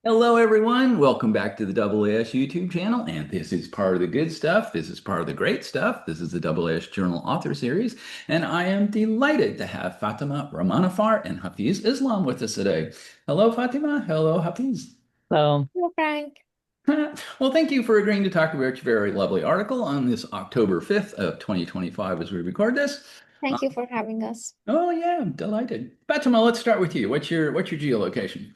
Hello, everyone. Welcome back to the AAS YouTube channel. And this is part of the good stuff. This is part of the great stuff. This is the AAS Journal Author Series. And I am delighted to have Fatemeh Rahmanifard and Hafeez Islam with us today. Hello, Fatemeh. Hello, Hafeez. So, Hello, Frank. Well, thank you for agreeing to talk about your very lovely article on this October 5th of 2025 as we record this. Uh, Thank you for having us. oh, yeah, I'm delighted. Fatemeh, let's start with you. What's your geolocation?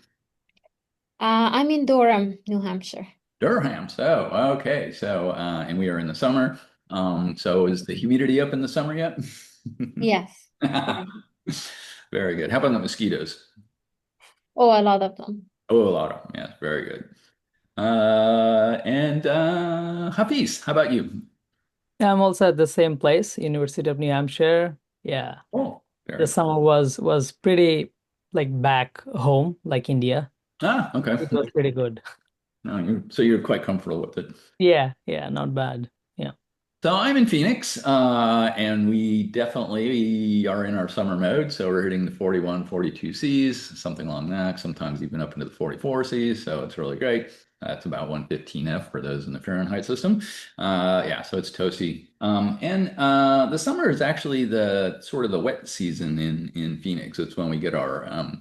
I'm in Durham, New Hampshire. Durham. So, okay. So, and we are in the summer. So is the humidity up in the summer yet? Yes, very. Very good. How about the mosquitoes? Oh, a lot of them. Oh, a lot of them. Yes, very good. And Hafiz, how about you? I'm also at the same place, University of New Hampshire. Yeah, Oh, the very cool. summer was pretty like back home, like India. Ah, okay. It was pretty good. No, so you're quite comfortable with it. Yeah, not bad. Yeah. So I'm in Phoenix, and we definitely are in our summer mode. So we're hitting the 41, 42 Cs, something along that, sometimes even up into the 44 Cs. So it's really great. That's about 115F for those in the Fahrenheit system. Yeah, so it's toasty. And the summer is actually the sort of the wet season in Phoenix. It's when we get our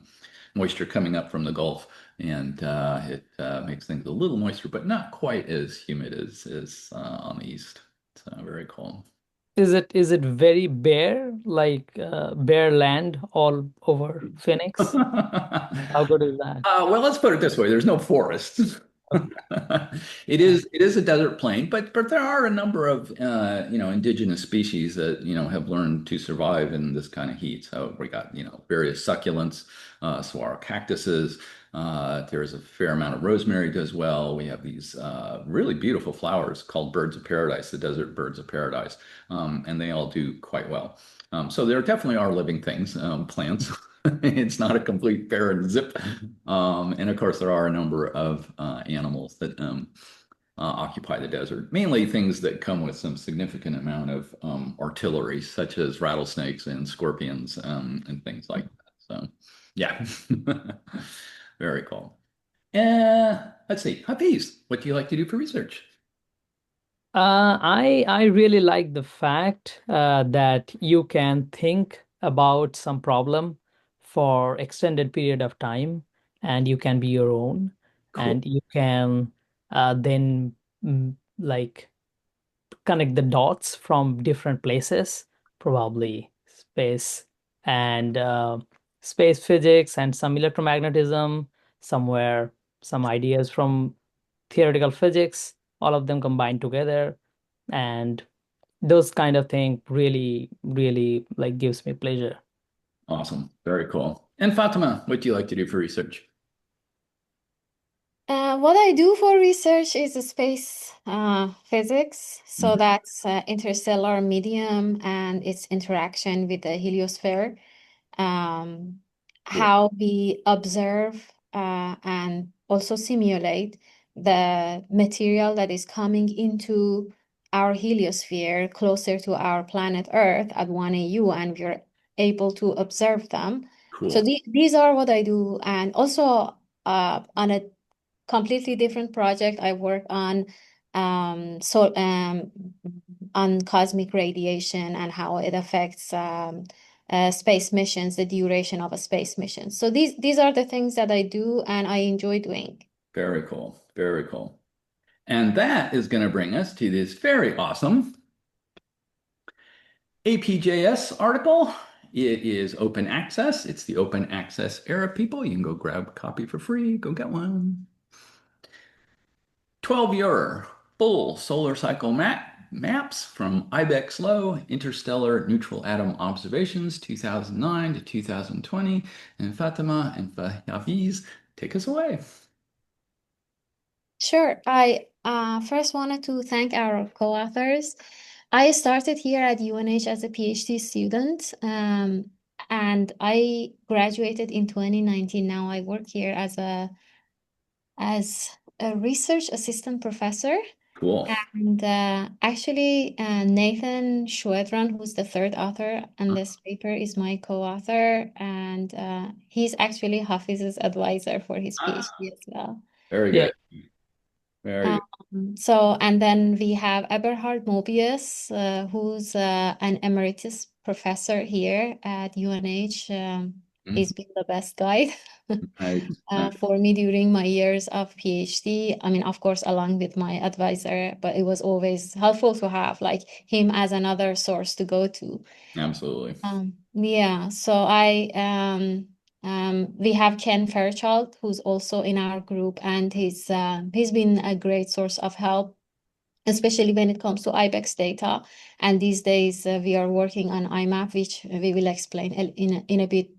moisture coming up from the Gulf, and it makes things a little moister, but not quite as humid as on the east. So very cool. Is it very bare, like bare land all over Phoenix? How good is that? Well, let's put it this way: there's no forests. Okay. It is a desert plain, but there are a number of indigenous species that have learned to survive in this kind of heat. So we got various succulents, saguaro cactuses. There's a fair amount of rosemary does well. We have these really beautiful flowers called birds of paradise, the desert birds of paradise, and they all do quite well. So there definitely are living things, plants. It's not a complete barren zip. And of course, there are a number of animals that occupy the desert, mainly things that come with some significant amount of artillery, such as rattlesnakes and scorpions and things like that. So, yeah, very cool. Let's see, Hafiz, what do you like to do for research? I really like the fact that you can think about some problem for extended period of time, and you can be your own, Cool, and you can then like connect the dots from different places, probably space and space physics and some electromagnetism, somewhere some ideas from theoretical physics, all of them combined together, and those kind of thing really like gives me pleasure. awesome, very cool. And Fatima, what do you like to do for research? What I do for research is space physics. So Mhm. that's interstellar medium and its interaction with the heliosphere. Um, Cool, how we observe and also simulate the material that is coming into our heliosphere closer to our planet Earth at 1 AU, and we're able to observe them. So cool, these are what I do. And also on a completely different project, I work so on cosmic radiation and how it affects space missions, the duration of a space mission. So these are the things that I do and I enjoy doing. very cool, very cool. And that is going to bring us to this very awesome APJS article. It is open access. It's the open access era, people. You can go grab a copy for free. Go get one. 12-year full solar cycle maps from IBEX-Lo, Interstellar Neutral Atom Observations, 2009 to 2020. And Fatima and Hafeez, take us away. Sure. I first wanted to thank our co-authors. I started here at UNH as a PhD student, and I graduated in 2019. Now I work here as a research assistant professor. Cool. And actually, Nathan Shuedran, who's the third author on this paper, is my co-author, and he's actually Hafiz's advisor for his Ah, PhD as well. Very Yeah. good. Very So, and then we have Eberhard Mobius, who's an emeritus professor here at UNH. good. He's been the best guide Nice. Nice. for me during my years of PhD. I mean, of course, along with my advisor, but it was always helpful to have like him as another source to go to. Absolutely. Yeah, so we have Ken Fairchild, who's also in our group, and he's been a great source of help, especially when it comes to IBEX data. And these days we are working on IMAP, which we will explain in a bit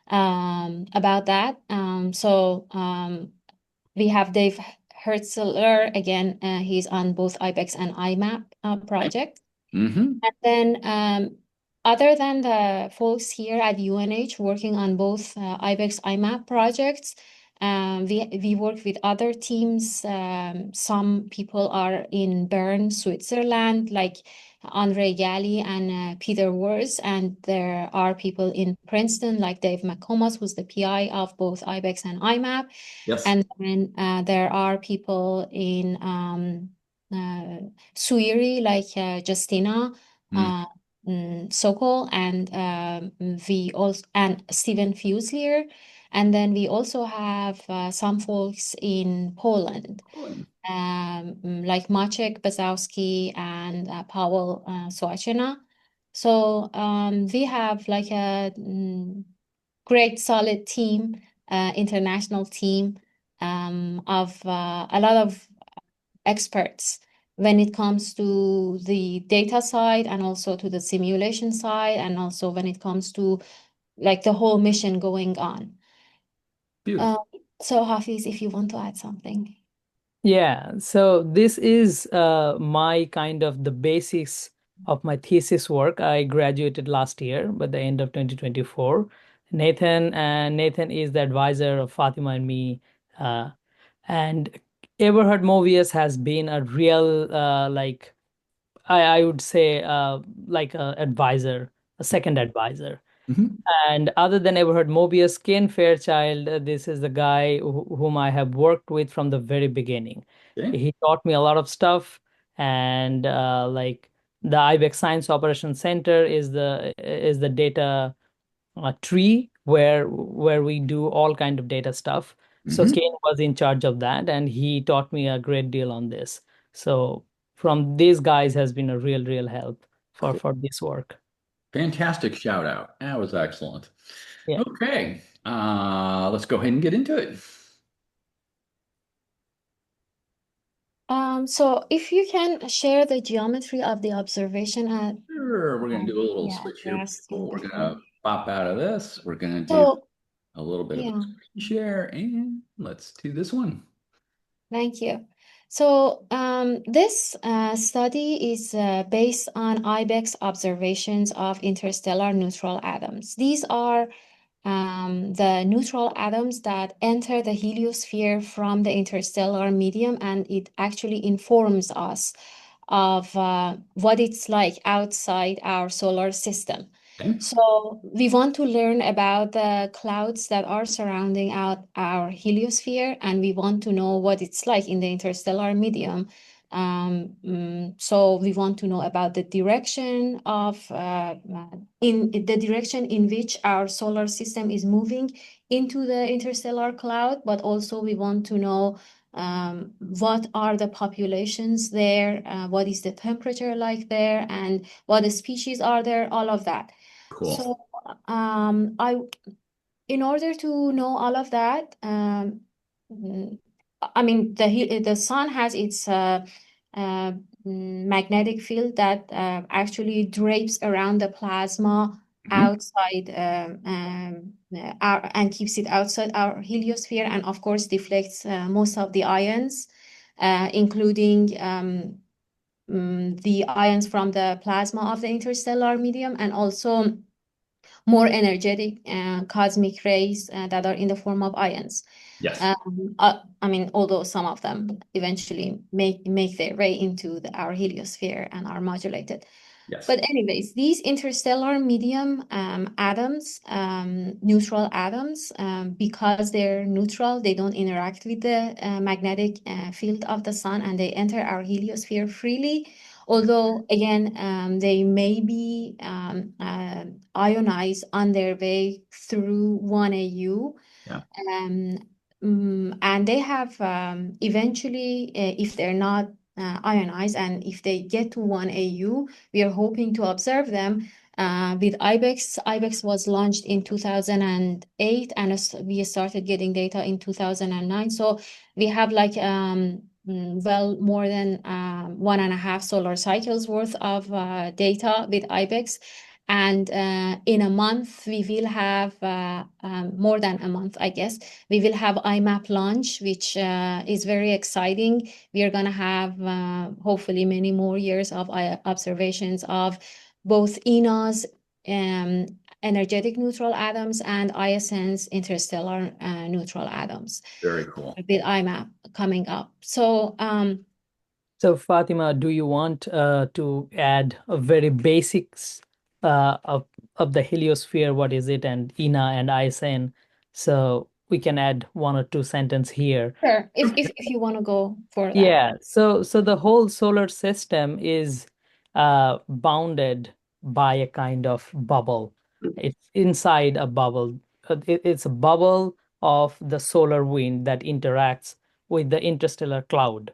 about that. We have Dave Hertzler again. He's on both IBEX and IMAP project. Mm-hmm. And then other than the folks here at UNH working on both IBEX IMAP projects, we work with other teams. Some people are in Bern, Switzerland, like Andre Galli and Peter Wurz, and there are people in Princeton, like Dave McComas, who's the PI of both IBEX and IMAP. Yes. And then there are people in Suiri, like Justina Sokol, and we also and Stephen Fuselier, and then we also have some folks in Poland, like Maciek Bazowski and Paweł Sołacina. So we have like a great solid team, international team of a lot of experts when it comes to the data side and also to the simulation side, and also when it comes to like the whole mission going on. Beautiful. So Hafiz, if you want to add something. Yeah, so this is my kind of the basics of my thesis work. I graduated last year by the end of 2024. Nathan is the advisor of Fatima and me. And Eberhard Movius has been a real like I would say like a advisor, a second advisor. Mm-hmm. And other than Eberhard Mobius, Ken Fairchild, this is the guy whom I have worked with from the very beginning. Okay. He taught me a lot of stuff, and like the IBEX Science Operations Center is the data tree where we do all kind of data stuff. So Mm-hmm. Ken was in charge of that, and he taught me a great deal on this. So from these guys has been a real help Cool. for this work. Fantastic shout out. That was excellent. Yeah. Okay. Let's go ahead and get into it. So if you can share the geometry of the observation at Sure. We're going to do a little yeah, switch here. last People. year We're going before. to pop out of this. We're going to do So a little bit of a yeah. screen share, and let's do this one. Thank you. So this study is based on IBEX observations of interstellar neutral atoms. These are the neutral atoms that enter the heliosphere from the interstellar medium, and it actually informs us of what it's like outside our solar system. Okay. So we want to learn about the clouds that are surrounding our heliosphere, and we want to know what it's like in the interstellar medium. So we want to know about the direction of in the direction in which our solar system is moving into the interstellar cloud, but also we want to know what are the populations there, what is the temperature like there, and what the species are there, all of that. Cool. So, in order to know all of that, I mean, the sun has its magnetic field that actually drapes around the plasma Mm-hmm. outside and keeps it outside our heliosphere, and of course deflects most of the ions, including the ions from the plasma of the interstellar medium, and also more energetic cosmic rays that are in the form of ions. Yes. I mean, although some of them eventually make their way into our heliosphere and are modulated. Yes. But anyways, these interstellar medium atoms, neutral atoms, because they're neutral, they don't interact with the magnetic field of the sun, and they enter our heliosphere freely. Although, again, they may be ionized on their way through 1AU. Yeah. And they have eventually, if they're not ionized, and if they get to 1AU, we are hoping to observe them with IBEX. IBEX was launched in 2008, and we started getting data in 2009. So we have like well, more than 1.5 solar cycles worth of data with IBEX. And in a month, we will have more than a month, I guess. We will have IMAP launch, which is very exciting. We are going to have hopefully many more years of observations of both ENA's energetic neutral atoms and ISN's interstellar neutral atoms. Very cool. With IMAP coming up. So, So Fatemeh, do you want to add a very basics of the heliosphere? What is it, and ENA and ISN? So we can add one or two sentences here. sure, if you want to go for that. Yeah, so the whole solar system is bounded by a kind of bubble. It's inside a bubble. It's a bubble of the solar wind that interacts with the interstellar cloud.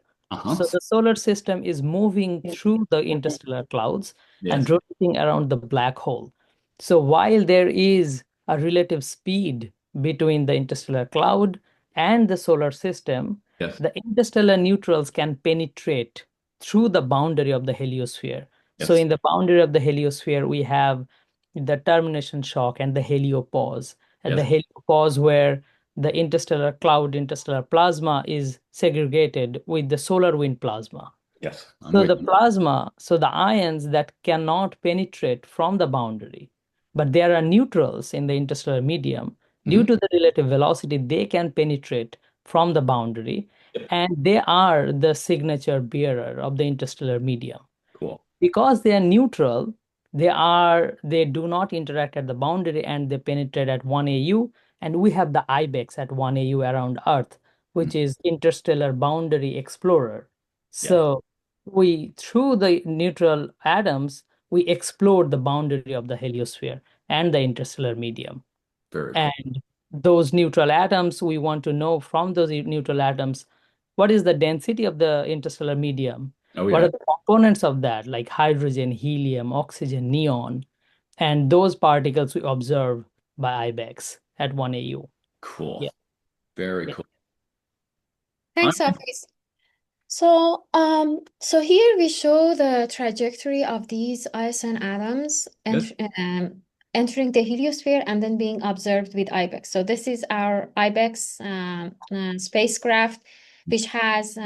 So the solar system is moving through the interstellar clouds and Yes. rotating around the black hole. So while there is a relative speed between the interstellar cloud and the solar system, Yes. the interstellar neutrals can penetrate through the boundary of the heliosphere. So Yes. in the boundary of the heliosphere, we have the termination shock and the heliopause. At the Yes. heliopause, where the interstellar cloud, interstellar plasma is segregated with the solar wind plasma. Yes. I'm So with the you. plasma, so the ions that cannot penetrate from the boundary, but there are neutrals in the interstellar medium. Due Mhm. to the relative velocity, they can penetrate from the boundary, Yep. and they are the signature bearer of the interstellar medium. Cool. Because they are neutral, they do not interact at the boundary, and they penetrate at 1AU, and we have the IBEX at 1AU around Earth, which is Interstellar Boundary Explorer. Yeah. So we, through the neutral atoms, we explore the boundary of the heliosphere and the interstellar medium. Very cool. And those neutral atoms, we want to know from those neutral atoms, what is the density of the interstellar medium? Oh, What yeah. are the components of that, like hydrogen, helium, oxygen, neon? And those particles we observe by IBEX at 1AU. Cool. Yeah. Very Yeah. cool. Thanks, Hafeez. So here we show the trajectory of these ISN atoms entering the heliosphere and then being observed with IBEX. So this is our IBEX spacecraft, which has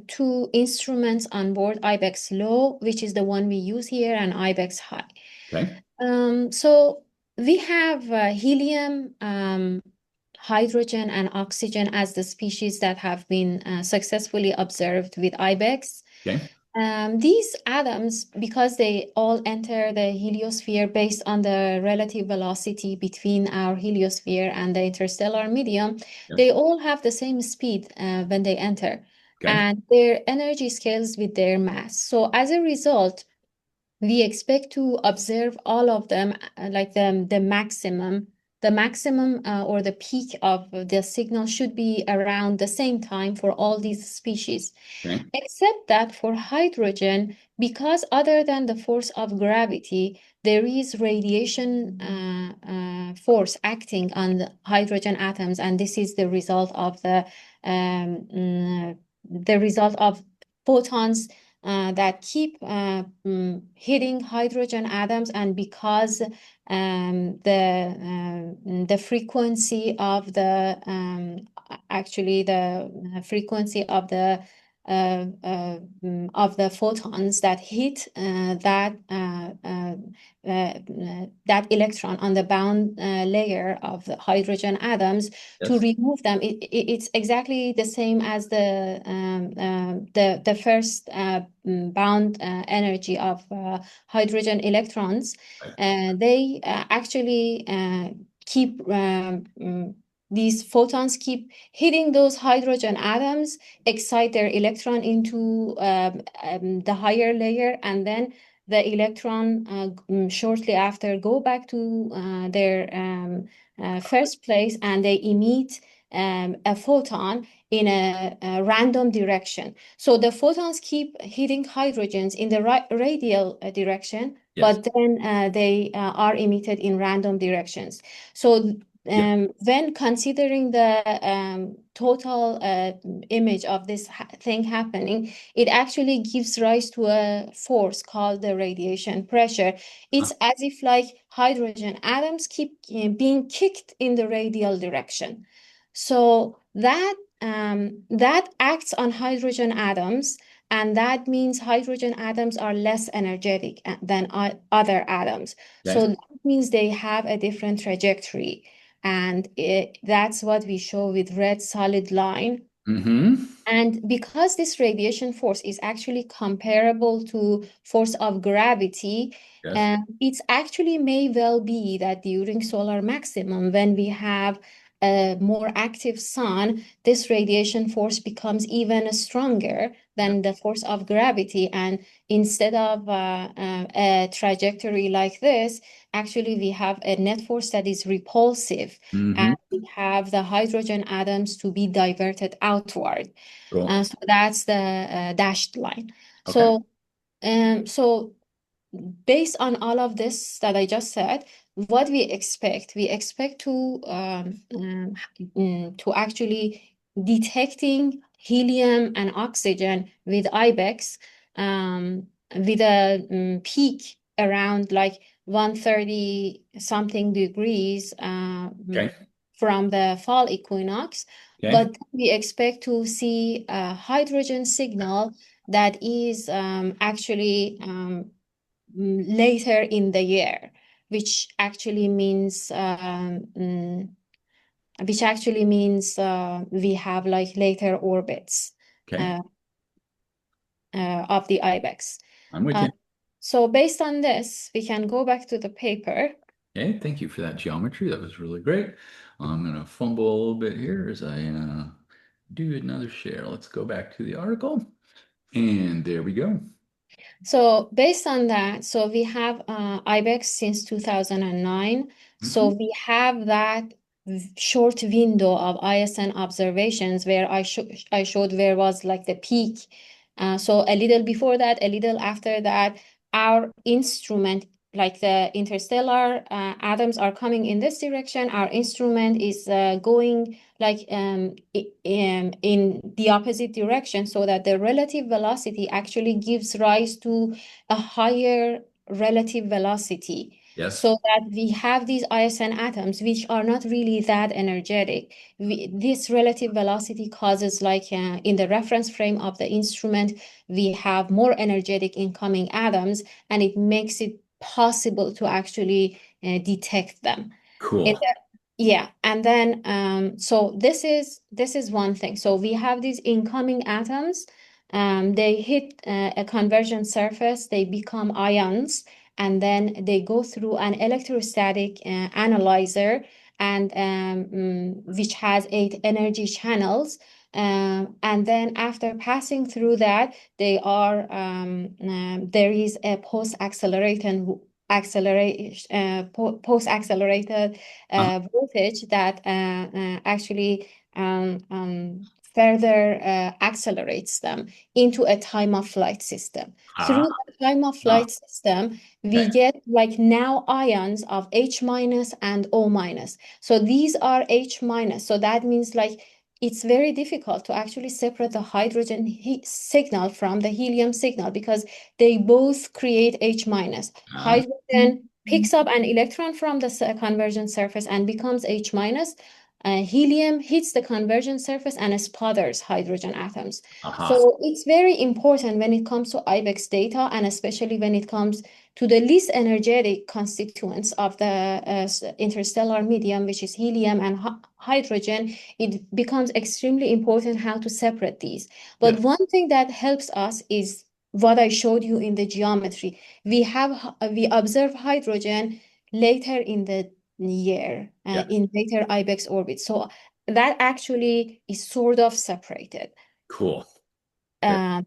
two instruments on board, IBEX-Lo, which is the one we use here, and IBEX-High. Okay. So we have helium, hydrogen, and oxygen as the species that have been successfully observed with IBEX. Okay. These atoms, because they all enter the heliosphere based on the relative velocity between our heliosphere and the interstellar medium, Yes. they all have the same speed when they enter, Okay. and their energy scales with their mass. So as a result, we expect to observe all of them like the maximum or the peak of the signal should be around the same time for all these species. Okay. Except that for hydrogen, because other than the force of gravity, there is radiation force acting on the hydrogen atoms, and this is the result of the result of photons that keep hitting hydrogen atoms, and because the frequency of the frequency of the of the photons that hit that electron on the bound layer of the hydrogen atoms to Yes. remove them. It's exactly the same as the first bound energy of hydrogen electrons. Right. They actually keep these photons keep hitting those hydrogen atoms, excite their electron into the higher layer, and then the electron shortly after go back to their first place, and they emit a photon in a random direction. So the photons keep hitting hydrogens in the radial direction, Yes. but then they are emitted in random directions. So when considering the total image of this thing happening, it actually gives rise to a force called the radiation pressure. It's as if like hydrogen atoms keep being kicked in the radial direction. So that acts on hydrogen atoms, and that means hydrogen atoms are less energetic than other atoms. Okay. So that means they have a different trajectory. And that's what we show with red solid line. Mm-hmm. And because this radiation force is actually comparable to force of gravity, Yes. it's actually may well be that during solar maximum, when we have a more active sun, this radiation force becomes even stronger Yeah. than the force of gravity. And instead of a trajectory like this, actually we have a net force that is repulsive, Mm-hmm. and we have the hydrogen atoms to be diverted outward. Cool. So that's the dashed line. Okay. So based on all of this that I just said, what we expect to actually detecting helium and oxygen with IBEX with a peak around like 130 something degrees Okay. from the fall equinox. Okay. But we expect to see a hydrogen signal that is actually later in the year, which actually means we have like later orbits Okay. uh, of the IBEX. I'm with Uh, you. so based on this, we can go back to the paper. Okay. Thank you for that geometry. That was really great. I'm going to fumble a little bit here as I do another share. Let's go back to the article. And there we go. So based on that, so we have IBEX since 2009. So Mhm. we have that short window of ISN observations where I showed where was like the peak. So a little before that, a little after that, our instrument, like the interstellar atoms are coming in this direction. Our instrument is going like in the opposite direction, so that the relative velocity actually gives rise to a higher relative velocity. Yes. So that we have these ISN atoms, which are not really that energetic. This relative velocity causes, like in the reference frame of the instrument, we have more energetic incoming atoms, and it makes it possible to actually detect them. Cool. Yeah, and then so this is one thing. So we have these incoming atoms. They hit a conversion surface, they become ions, and then they go through an electrostatic analyzer, and which has 8 energy channels. And then after passing through that, there is a post-accelerated voltage that actually further accelerates them into a time of flight system. Ah, Through the time of ah, flight system, we okay. get like now ions of H minus and O minus. So these are H minus. So that means like it's very difficult to actually separate the hydrogen signal from the helium signal, because they both create H minus. Ah, Hydrogen picks up an electron from the conversion surface and becomes H minus. helium hits the convergence surface and sputters hydrogen atoms. Aha. So it's very important when it comes to IBEX data, and especially when it comes to the least energetic constituents of the interstellar medium, which is helium and hydrogen. It becomes extremely important how to separate these. But Yeah. one thing that helps us is what I showed you in the geometry. We observe hydrogen later in the year, Yeah. in later IBEX orbit. So that actually is sort of separated. Cool. Very- Uh,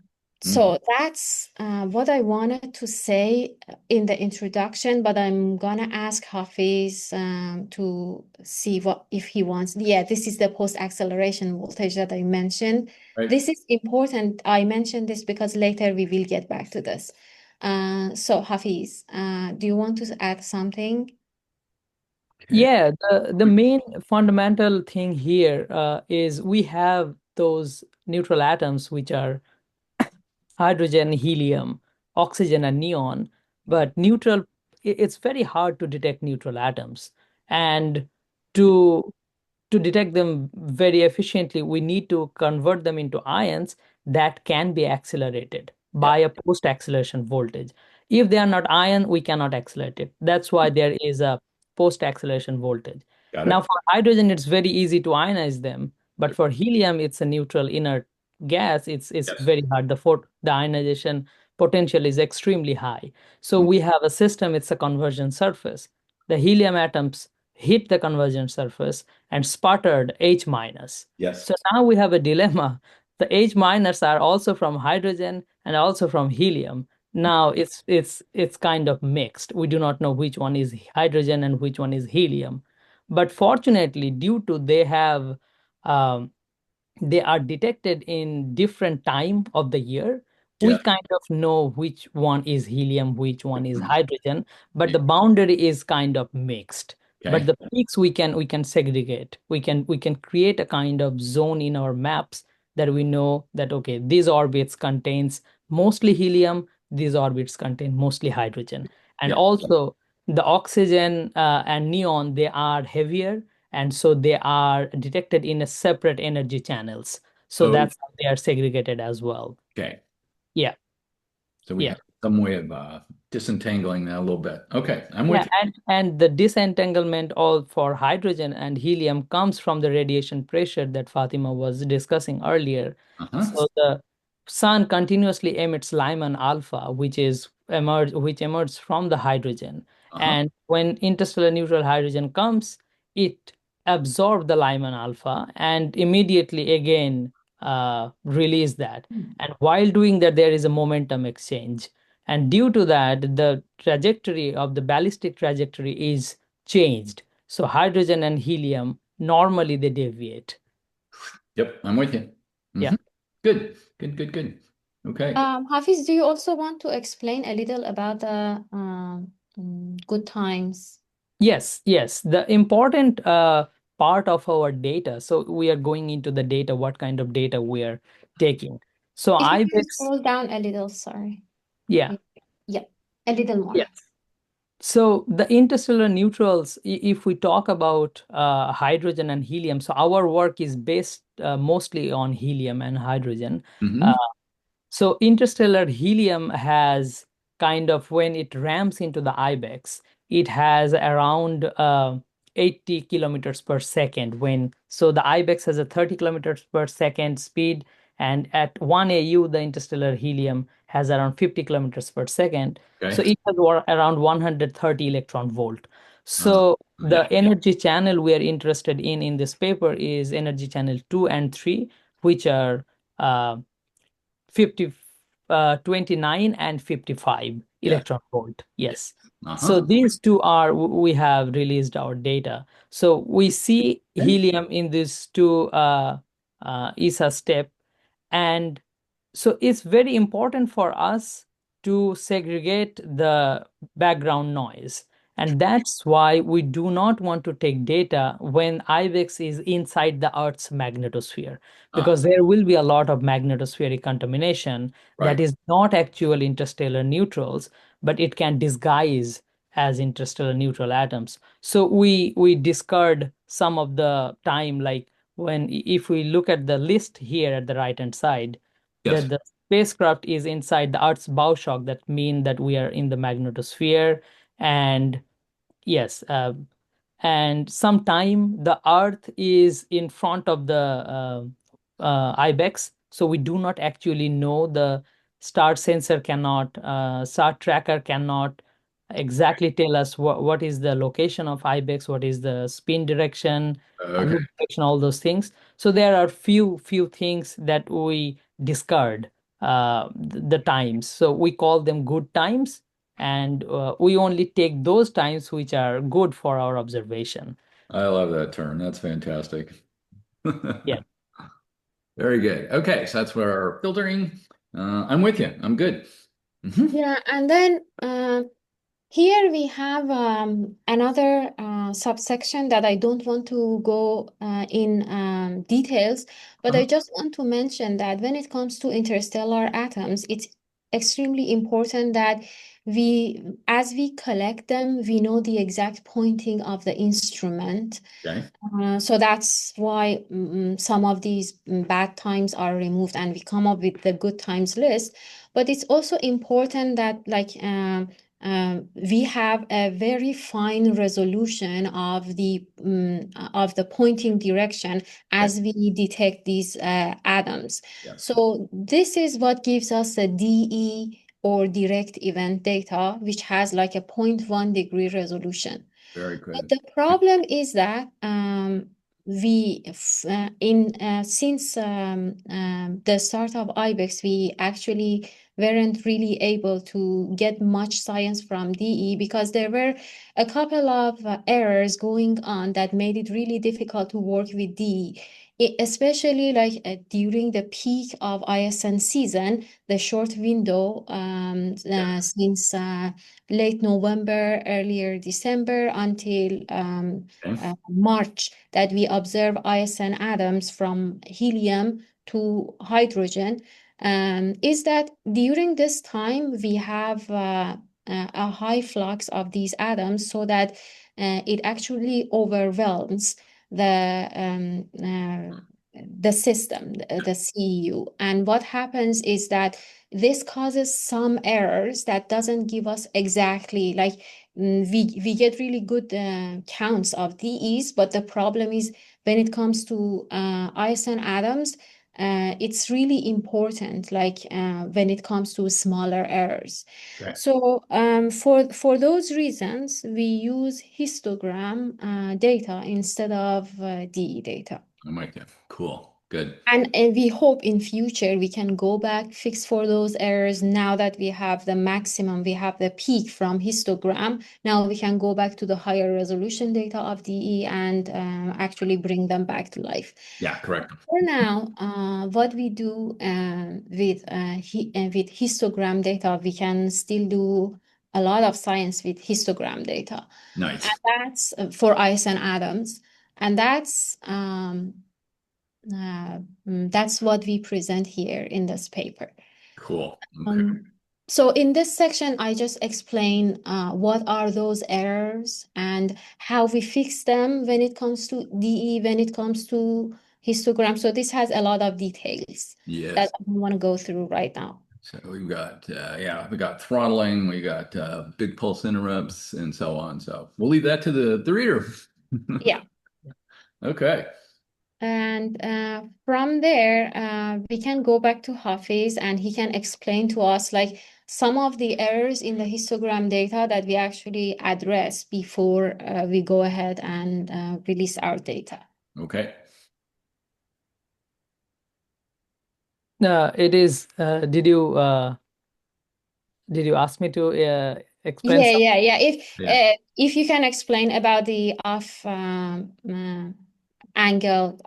so that's what I wanted to say in the introduction, but I'm gonna ask Hafeez to see what if he wants. Yeah, this is the post-acceleration voltage that I mentioned. Right. This is important. I mentioned this because later we will get back to this. So Hafeez, do you want to add something? Okay. Yeah, the main fundamental thing here is we have those neutral atoms, which are hydrogen, helium, oxygen, and neon. But neutral, it's very hard to detect neutral atoms. And to to detect them very efficiently, we need to convert them into ions that can be accelerated Yeah. by a post-acceleration voltage. If they are not ion, we cannot accelerate it. That's why there is a post-acceleration voltage. Got Now, it. for hydrogen, it's very easy to ionize them, but for helium, it's a neutral inert gas. It's Yes. very hard. The ionization potential is extremely high. So we have a system, it's a conversion surface. The helium atoms hit the conversion surface and sputtered H minus. Yes. So now we have a dilemma. The H minus are also from hydrogen and also from helium. Now it's kind of mixed. We do not know which one is hydrogen and which one is helium. But fortunately, due to um, they are detected in different time of the year, we Yeah. kind of know which one is helium, which one is Mhm. hydrogen, but the boundary is kind of mixed. But Okay. the peaks we can segregate. We can create a kind of zone in our maps that we know that okay, these orbits contains mostly helium, these orbits contain mostly hydrogen. And Yeah. also the oxygen and neon, they are heavier, and so they are detected in a separate energy channels. So Oh, that's how they are segregated as well. okay. Yeah, So we yeah. have some way of disentangling that a little bit. Okay. I'm with Yeah, you. and the disentanglement all for hydrogen and helium comes from the radiation pressure that Fatima was discussing earlier. Uh-huh. So the sun continuously emits Lyman alpha, which emerges from the hydrogen. Uh-huh. And when interstellar neutral hydrogen comes, it absorbs the Lyman alpha and immediately again release that. And while doing that, there is a momentum exchange. And due to that, the trajectory of the ballistic trajectory is changed. So hydrogen and helium, normally they deviate. Yep. I'm with you. Yeah. Hmm. Good. Good, good, good. Okay. Hafiz, do you also want to explain a little about the good times? Yes, yes. The important part of our data. So we are going into the data, what kind of data we are taking. So If you can IBEX, scroll down a little, sorry. yeah. Yeah, a little more. Yes. So the interstellar neutrals, if we talk about hydrogen and helium, so our work is based mostly on helium and hydrogen. Hmm. Uh, So interstellar helium has kind of when it ramps into the IBEX, it has around 80 kilometers per second. So the IBEX has a 30 kilometers per second speed, and at 1 AU, the interstellar helium has around 50 kilometers per second. So Okay. it has around 130 electron volt. Uh, So yeah. the energy channel we are interested in this paper is energy channel 2 and 3, which are uh, 50 29 and 55 Yeah. electron volt. Yeah. Yes. So Uh-huh. these two are we have released our data. So we see Okay. helium in these two ESA step. And so it's very important for us to segregate the background noise. And that's why we do not want to take data when IBEX is inside the Earth's magnetosphere, Ah, because there will be a lot of magnetospheric contamination that right. is not actual interstellar neutrals, but it can disguise as interstellar neutral atoms. So we discard some of the time, like if we look at the list here at the right hand side, Yes. that the spacecraft is inside the Earth's bow shock, that mean that we are in the magnetosphere. And yes, and sometime the Earth is in front of the IBEX, so we do not actually know. The star sensor cannot, star tracker cannot exactly tell us what is the location of IBEX, what is the spin direction, Okay. loop direction, all those things. So there are few things that we discard, the times. So we call them good times, and we only take those times which are good for our observation. I love that term. That's fantastic. Yeah. Very good. Okay, so that's where our filtering. I'm with you. I'm good. Mhm. Yeah, and then here we have another subsection that I don't want to go in details, but I Uh-huh. just want to mention that when it comes to interstellar atoms, it's extremely important that as we collect them, we know the exact pointing of the instrument. Okay. So that's why some of these bad times are removed and we come up with the good times list. But it's also important that we have a very fine resolution of the pointing direction Okay. as we detect these atoms. Yes. So this is what gives us a DE or direct event data, which has like a 0.1 degree resolution. Very But good. the problem is that we in since the start of IBEX, we actually weren't really able to get much science from DE because there were a couple of errors going on that made it really difficult to work with DE. Especially like during the peak of ISN season, the short window since late November, earlier December until Okay. March that we observe ISN atoms from helium to hydrogen, is that during this time we have a high flux of these atoms so that it actually overwhelms the system, the CEU. And what happens is that this causes some errors that doesn't give us exactly like we get really good counts of DEs, but the problem is when it comes to ISN atoms, it's really important like when it comes to smaller errors. Okay. So for those reasons, we use histogram data instead of DE data. I'm with you. Cool. Good. And we hope in future we can go back, fix for those errors. Now that we have the maximum, we have the peak from histogram. Now we can go back to the higher resolution data of DE and actually bring them back to life. Yeah, correct. For now, what we do with histogram data, we can still do a lot of science with histogram data. Nice. And that's for ISN atoms. And that's what we present here in this paper. Cool. Okay. So in this section, I just explain what are those errors and how we fix them when it comes to DE, when it comes to histogram. So this has a lot of details that Yes. I don't want to go through right now. So we've got we got throttling, we got big pulse interrupts, and so on. So we'll leave that to the reader. Yeah. Okay. And from there, we can go back to Hafeez and he can explain to us like some of the errors in the histogram data that we actually address before we go ahead and release our data. Okay. It is. Did you ask me to explain something? Yeah. Yeah. If you can explain about the off angle,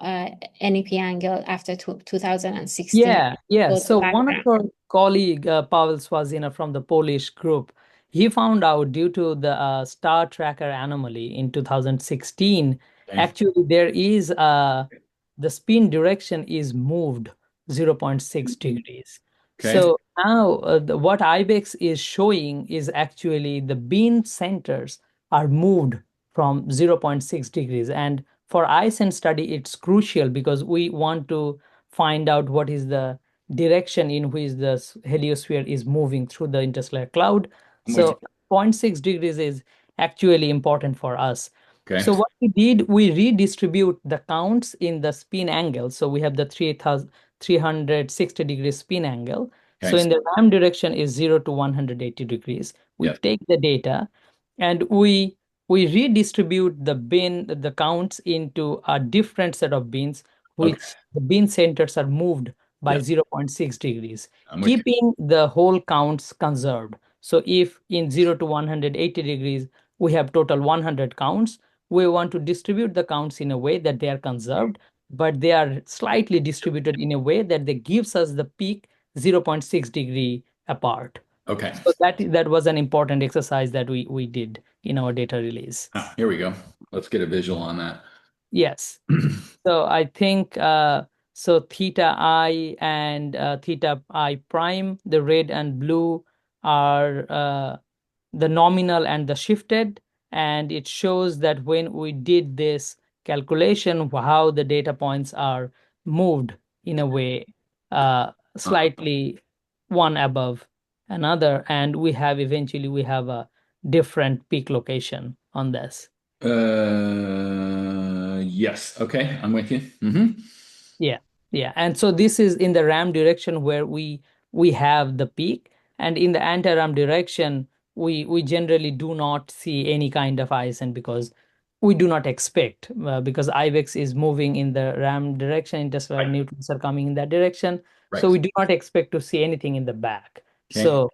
NEP angle after 2016. Yeah. So the So one of background. our colleague, Pavel Swazina from the Polish group, he found out due to the star tracker anomaly in 2016, Okay. actually there is the spin direction is moved 0.6 degrees. Okay. So now what IBEX is showing is actually the beam centers are moved from 0.6 degrees. And for ICEN study, it's crucial because we want to find out what is the direction in which the heliosphere is moving through the interstellar cloud. I'm with you. So 0.6 degrees is actually important for us. Okay. So what we did, we redistribute the counts in the spin angle. So we have the 360 degrees spin angle. So Okay. in the RAM direction is 0 to 180 degrees. We Yes. take the data and we redistribute the counts into a different set of bins, Okay. which the bin centers are moved by Yes. 0.6 degrees, I'm with you. keeping the whole counts conserved. So if in 0 to 180 degrees, we have total 100 counts, we want to distribute the counts in a way that they are conserved, but they are slightly distributed in a way that they gives us the peak 0.6 degree apart. Okay. So that was an important exercise that we did in our data release. Ah, here we go. Let's get a visual on that. Yes. So I think so theta I and theta I prime, the red and blue are the nominal and the shifted, and it shows that when we did this calculation, how the data points are moved in a way slightly one above another, and eventually we have a different peak location on this. Yes. Okay. I'm with you. Mm-hmm. Yeah, yeah. And so this is in the RAM direction where we have the peak, and in the anti-RAM direction, we generally do not see any kind of ISN because we do not expect because IBEX is moving in the RAM direction, interstellar Right. neutrons are coming in that direction. So Right. we do not expect to see anything in the back. Okay. So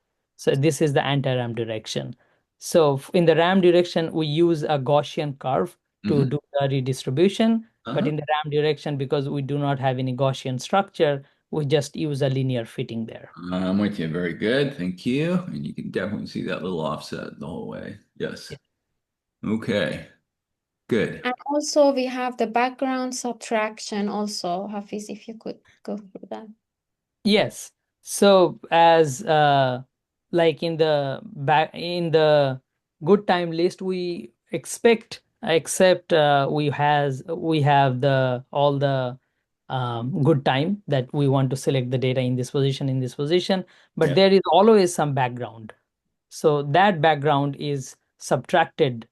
this is the anti-RAM direction. So in the RAM direction, we use a Gaussian curve to Mm-hmm. do the redistribution. But Uh-huh. in the RAM direction, because we do not have any Gaussian structure, we just use a linear fitting there. I'm with you. Very good. Thank you. And you can definitely see that little offset the whole way. Yes. Yeah. Okay. Good. And also we have the background subtraction also. Hafiz, if you could go through that. Yes. So as like in the good time list, we except we have the all the good time that we want to select the data in this position, but Yeah. there is always some background. So that background is subtracted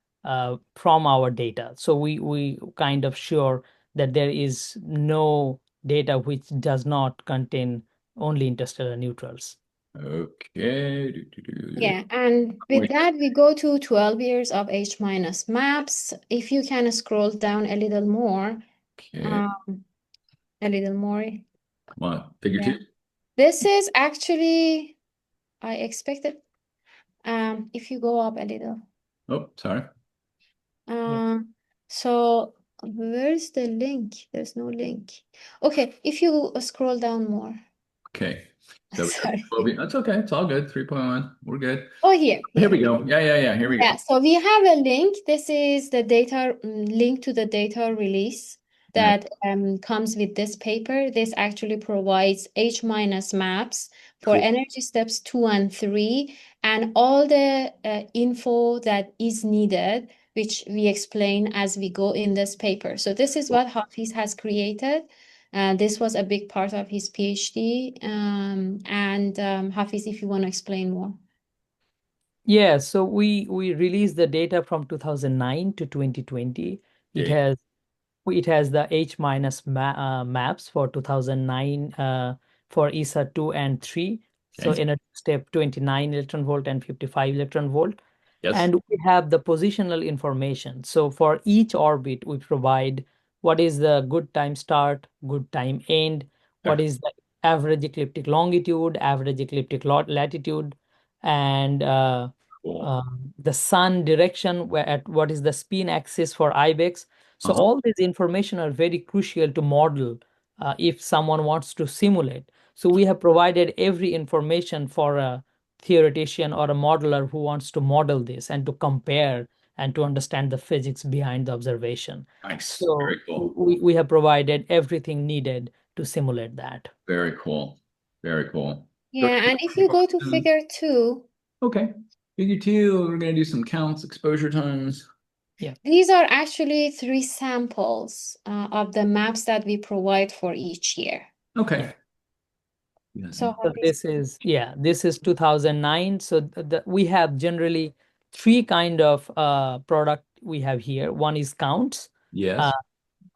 from our data. So we kind of sure that there is no data which does not contain only interstellar neutrals. Okay. Yeah, and with that, we go to 12 years of H minus maps. If you can scroll down a little more, Okay. a little more. Come on. Figure Yeah. two. This is actually, I expected, if you go up a little. Oh, sorry. Yeah. So where's the link? There's no link. Okay, if you scroll down more. Okay. So we Sorry. that's okay. It's all good. 3.1. We're good. Oh, here. Here we go. Yeah. Here we go. Yeah, so we have a link. This is the data link to the data release Okay. that comes with this paper. This actually provides H minus maps for Cool. energy steps 2 and 3 and all the info that is needed, which we explain as we go in this paper. So this is what Hafiz has created. This was a big part of his PhD. Hafiz, if you want to explain more. Yeah, so we released the data from 2009 to 2020. It Yeah. has it has the H minus maps for 2009 for ESA 2 and 3. So Okay. energy step 29 electron volt and 55 electron volt. Yes. And we have the positional information. So for each orbit, we provide what is the good time start, good time end, what is the average ecliptic longitude, average ecliptic latitude, and Cool. the sun direction, what is the spin axis for IBEX. So Uh-huh. all these information are very crucial to model if someone wants to simulate. So we have provided every information for a theoretician or a modeler who wants to model this and to compare and to understand the physics behind the observation. Nice. So Very cool. we have provided everything needed to simulate that. Very cool. Very cool. Yeah, and if you go to figure 2, Okay. Figure 2, we're going to do some counts, exposure times. these are actually 3 samples of the maps that we provide for each year. Okay. So So this is 2009. So we have generally 3 kind of product we have here. One is counts, Yes.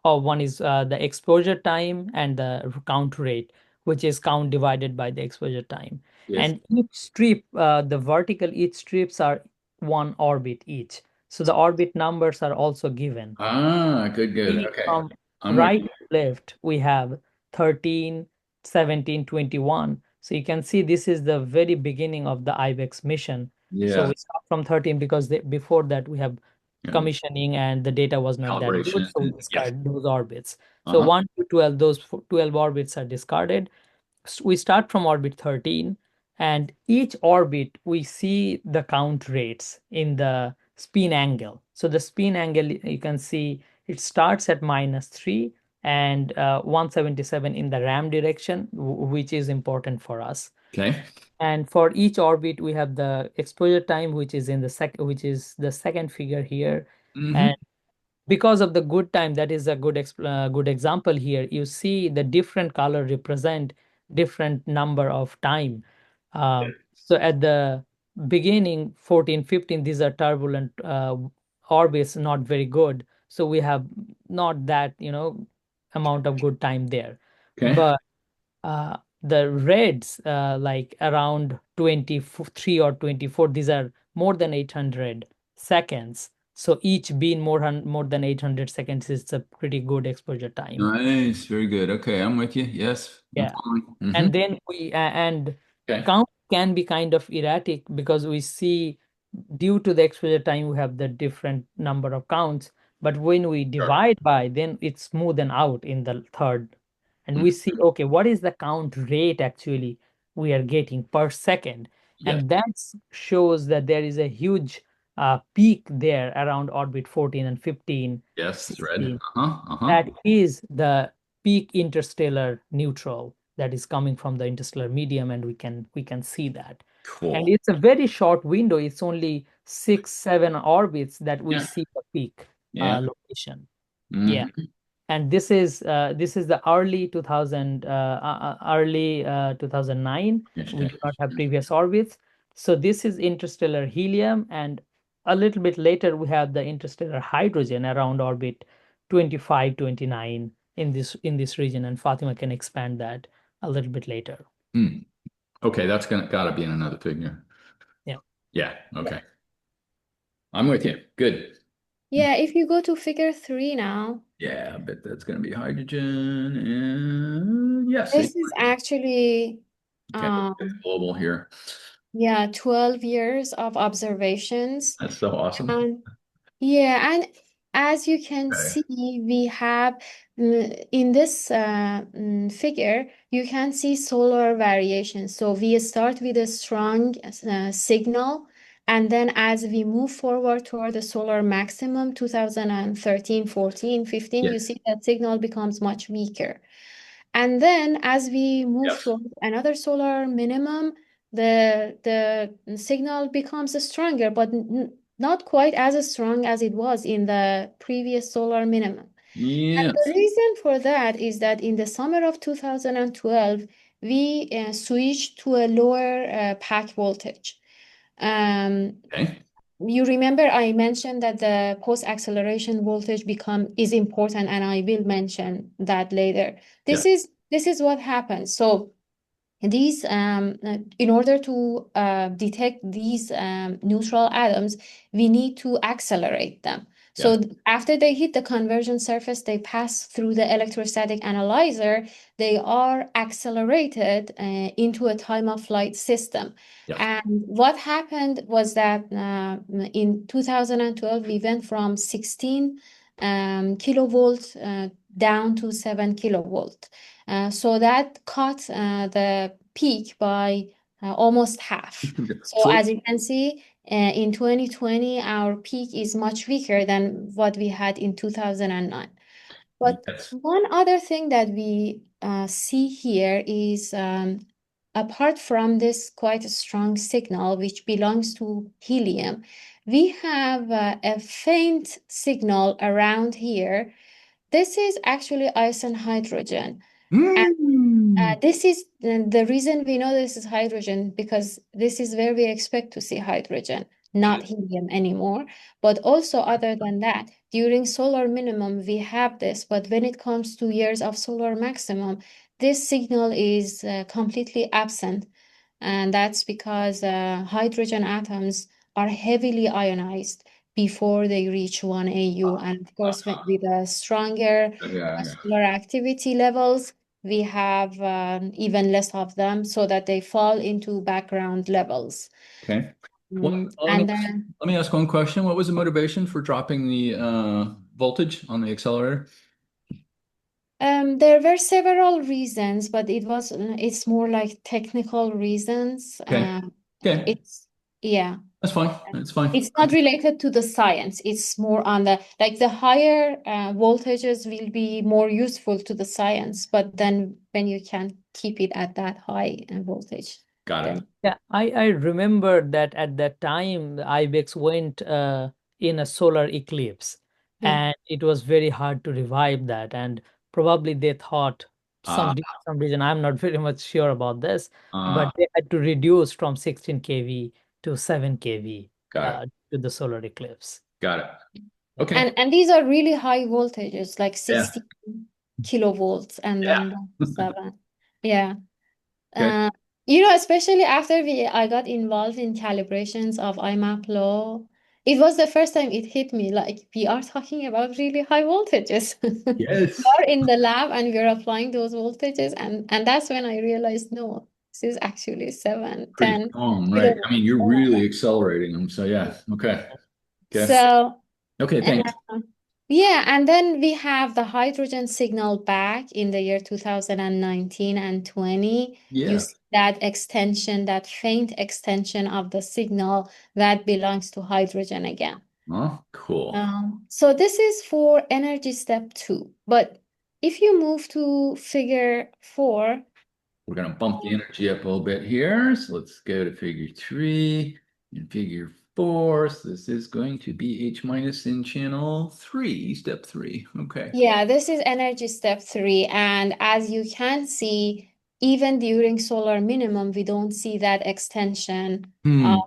or one is the exposure time and the count rate, which is count divided by the exposure time. Yes. And each strip, the vertical each strips are 1 orbit each. So the orbit numbers are also given. Good. See, Okay. from I'm with right you. to left, we have 13, 17, 21. So you can see this is the very beginning of the IBEX mission. So we Yes. start from 13 because before that we have Yeah. commissioning and the data was not that good. Calibration. So we Yes. discard those orbits. So Uh-huh. 1 to 12, those 12 orbits are discarded. We start from orbit 13, and each orbit we see the count rates in the spin angle. So the spin angle, you can see it starts at -3 and 177 in the ram direction, which is important for us. Okay. And for each orbit we have the exposure time, which is in the second figure here. Mm-hmm. And because of the good time, that is a good example here. You see the different color represent different number of time. So at the beginning 14 15, these are turbulent orbits, not very good, so we have not that amount of good time there. Okay. But the reds, like around 23 or 24, these are more than 800 seconds. So each being more than 800 seconds is a pretty good exposure time. Nice. Very good. Okay. I'm with you. Yes. I'm Yeah. following. Mm-hmm. And then and Okay. count can be kind of erratic because we see due to the exposure time we have the different number of counts. But when we Sure. divide by, then it's smoothen out in the third. And Mm. we see, okay, what is the count rate actually we are getting per second? Yes. And that shows that there is a huge peak there around orbit 14 and 15, Yes. Red. 16. Uh-huh. Uh-huh. That is the peak interstellar neutral that is coming from the interstellar medium, and we can see that. And Cool. it's a very short window. It's only 6 7 orbits that we Yeah. see the peak Yeah. location. Yeah. Mm-hmm. And this is the early 2000 early 2009. We Okay. do not have previous orbits. So this is interstellar helium, and a little bit later we have the interstellar hydrogen around orbit 25 29 in this region, and Fatima can expand that a little bit later. Hmm. Okay, that's gotta be in another figure. Yeah. Yeah, okay. I'm with you. Good. yeah, if you go to figure 3 now, Yeah, I bet that's gonna be hydrogen. And yes, this is actually okay, it's global here. yeah, 12 years of observations. That's so awesome. And yeah, and as you can Okay. see, we have in this figure, you can see solar variation. So we start with a strong signal, and then as we move forward toward the solar maximum, 2013, 14, 15, you Yes. see that signal becomes much weaker. And then as we move Yes. toward another solar minimum, the signal becomes stronger, but not quite as strong as it was in the previous solar minimum. And Yes. the reason for that is that in the summer of 2012, we switched to a lower pack voltage. Um, Okay. you remember I mentioned that the post-acceleration voltage is important, and I will mention that later. Yeah. This is what happens. So these in order to detect these neutral atoms, we need to accelerate them. Yes. So after they hit the conversion surface, they pass through the electrostatic analyzer. They are accelerated into a time of flight system. Yes. And what happened was that in 2012, we went from 16 kilovolt down to 7 kilovolt. So that cut the peak by almost half. So as you can see, in 2020, our peak is much weaker than what we had in 2009. But Yes. one other thing that we see here is apart from this quite strong signal, which belongs to helium, we have a faint signal around here. This is actually ice and hydrogen. And this is the reason we know this is hydrogen, because this is where we expect to see hydrogen, not helium anymore. But also, other than that, during solar minimum, we have this. But when it comes to years of solar maximum, this signal is completely absent. And that's because hydrogen atoms are heavily ionized before they reach 1 AU. And of course, with a stronger Yeah. solar activity levels, we have even less of them, so that they fall into background levels. Okay. Well, And then let me ask one question. What was the motivation for dropping the voltage on the accelerator? there were several reasons, but it's more like technical reasons. Okay. Okay. Yeah. That's fine. That's fine. It's not related to the science. It's more on the higher voltages will be more useful to the science, but then when you can keep it at that high voltage. Got it. Yeah, I remember that at that time the IBEX went in a solar eclipse, Yeah. and it was very hard to revive that. And probably they thought some reason, I'm not very much sure about this, but they had to reduce from 16 kV to 7 kV Got it. to the solar eclipse. Got it. Okay. And these are really high voltages, like Yeah. 60 kilovolts, and Yeah. then 7. Yeah. Okay. Especially after I got involved in calibrations of IMAP-Lo, it was the first time it hit me, like we are talking about really high voltages. We Yes. are in the lab and we're applying those voltages, and that's when I realized, no, this is actually 7, Pretty 10 strong, right? I kilovolts. mean, you're really accelerating them. So yeah. Okay. Okay. So, Okay. Thanks. yeah, and then we have the hydrogen signal back in the year 2019 and 20. You Yeah. see that extension, that faint extension of the signal that belongs to hydrogen again. Oh, cool. So this is for energy step 2. But if you move to figure 4, We're going to bump the energy up a little bit here. So let's go to figure 3 and figure 4. So this is going to be H minus in channel 3, step 3. Okay. yeah, this is energy step 3. And as you can see, even during solar minimum, we don't see that extension of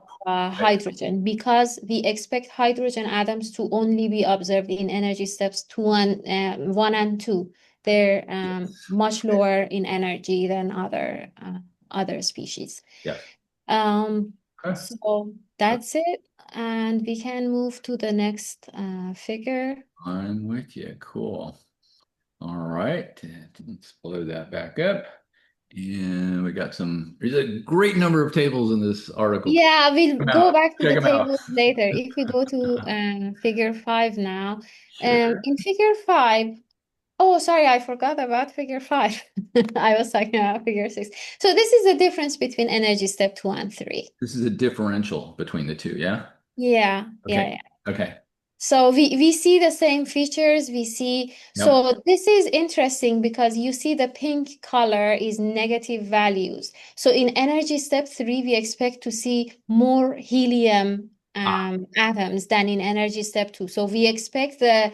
hydrogen, because we expect hydrogen atoms to only be observed in energy steps 1 and 2. They're much lower in energy than other species. Yeah. Okay. So that's it. And we can move to the next figure. I'm with you. Cool. All right. Let's blow that back up. And we got there's a great number of tables in this article. Yeah, we'll go back to Check the them out. tables later. If we go to figure 5 now, Sure. in figure 5, oh, sorry, I forgot about figure 5. I was talking about figure 6. So this is the difference between energy step 2 and 3. This is a differential between the two, yeah? Yeah, Okay. yeah. Okay. So we see the same features. So this is interesting because you see the pink color is negative values. So in energy step 3, we expect to see more helium atoms than in energy step 2. So we expect the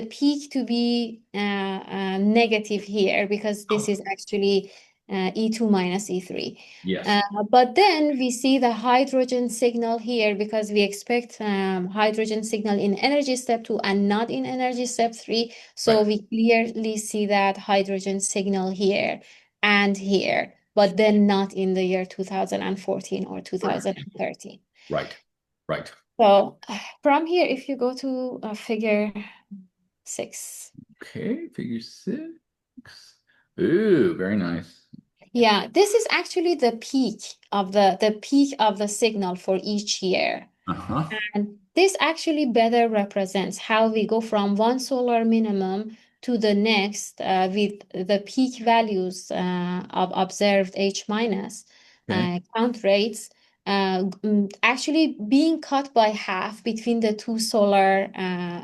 peak to be negative here, because this is actually E2 minus E3. Yes. But then we see the hydrogen signal here, because we expect hydrogen signal in energy step 2 and not in energy step 3. So Right. we clearly see that hydrogen signal here and here, but then not in the year 2014 or 2013. Right. Right. So from here, if you go to figure 6. Okay, figure 6. Ooh, very nice. Yeah, this is actually the peak of the signal for each year. Uh-huh. And this actually better represents how we go from one solar minimum to the next with the peak values of observed H minus count rates actually being cut by half between the two solar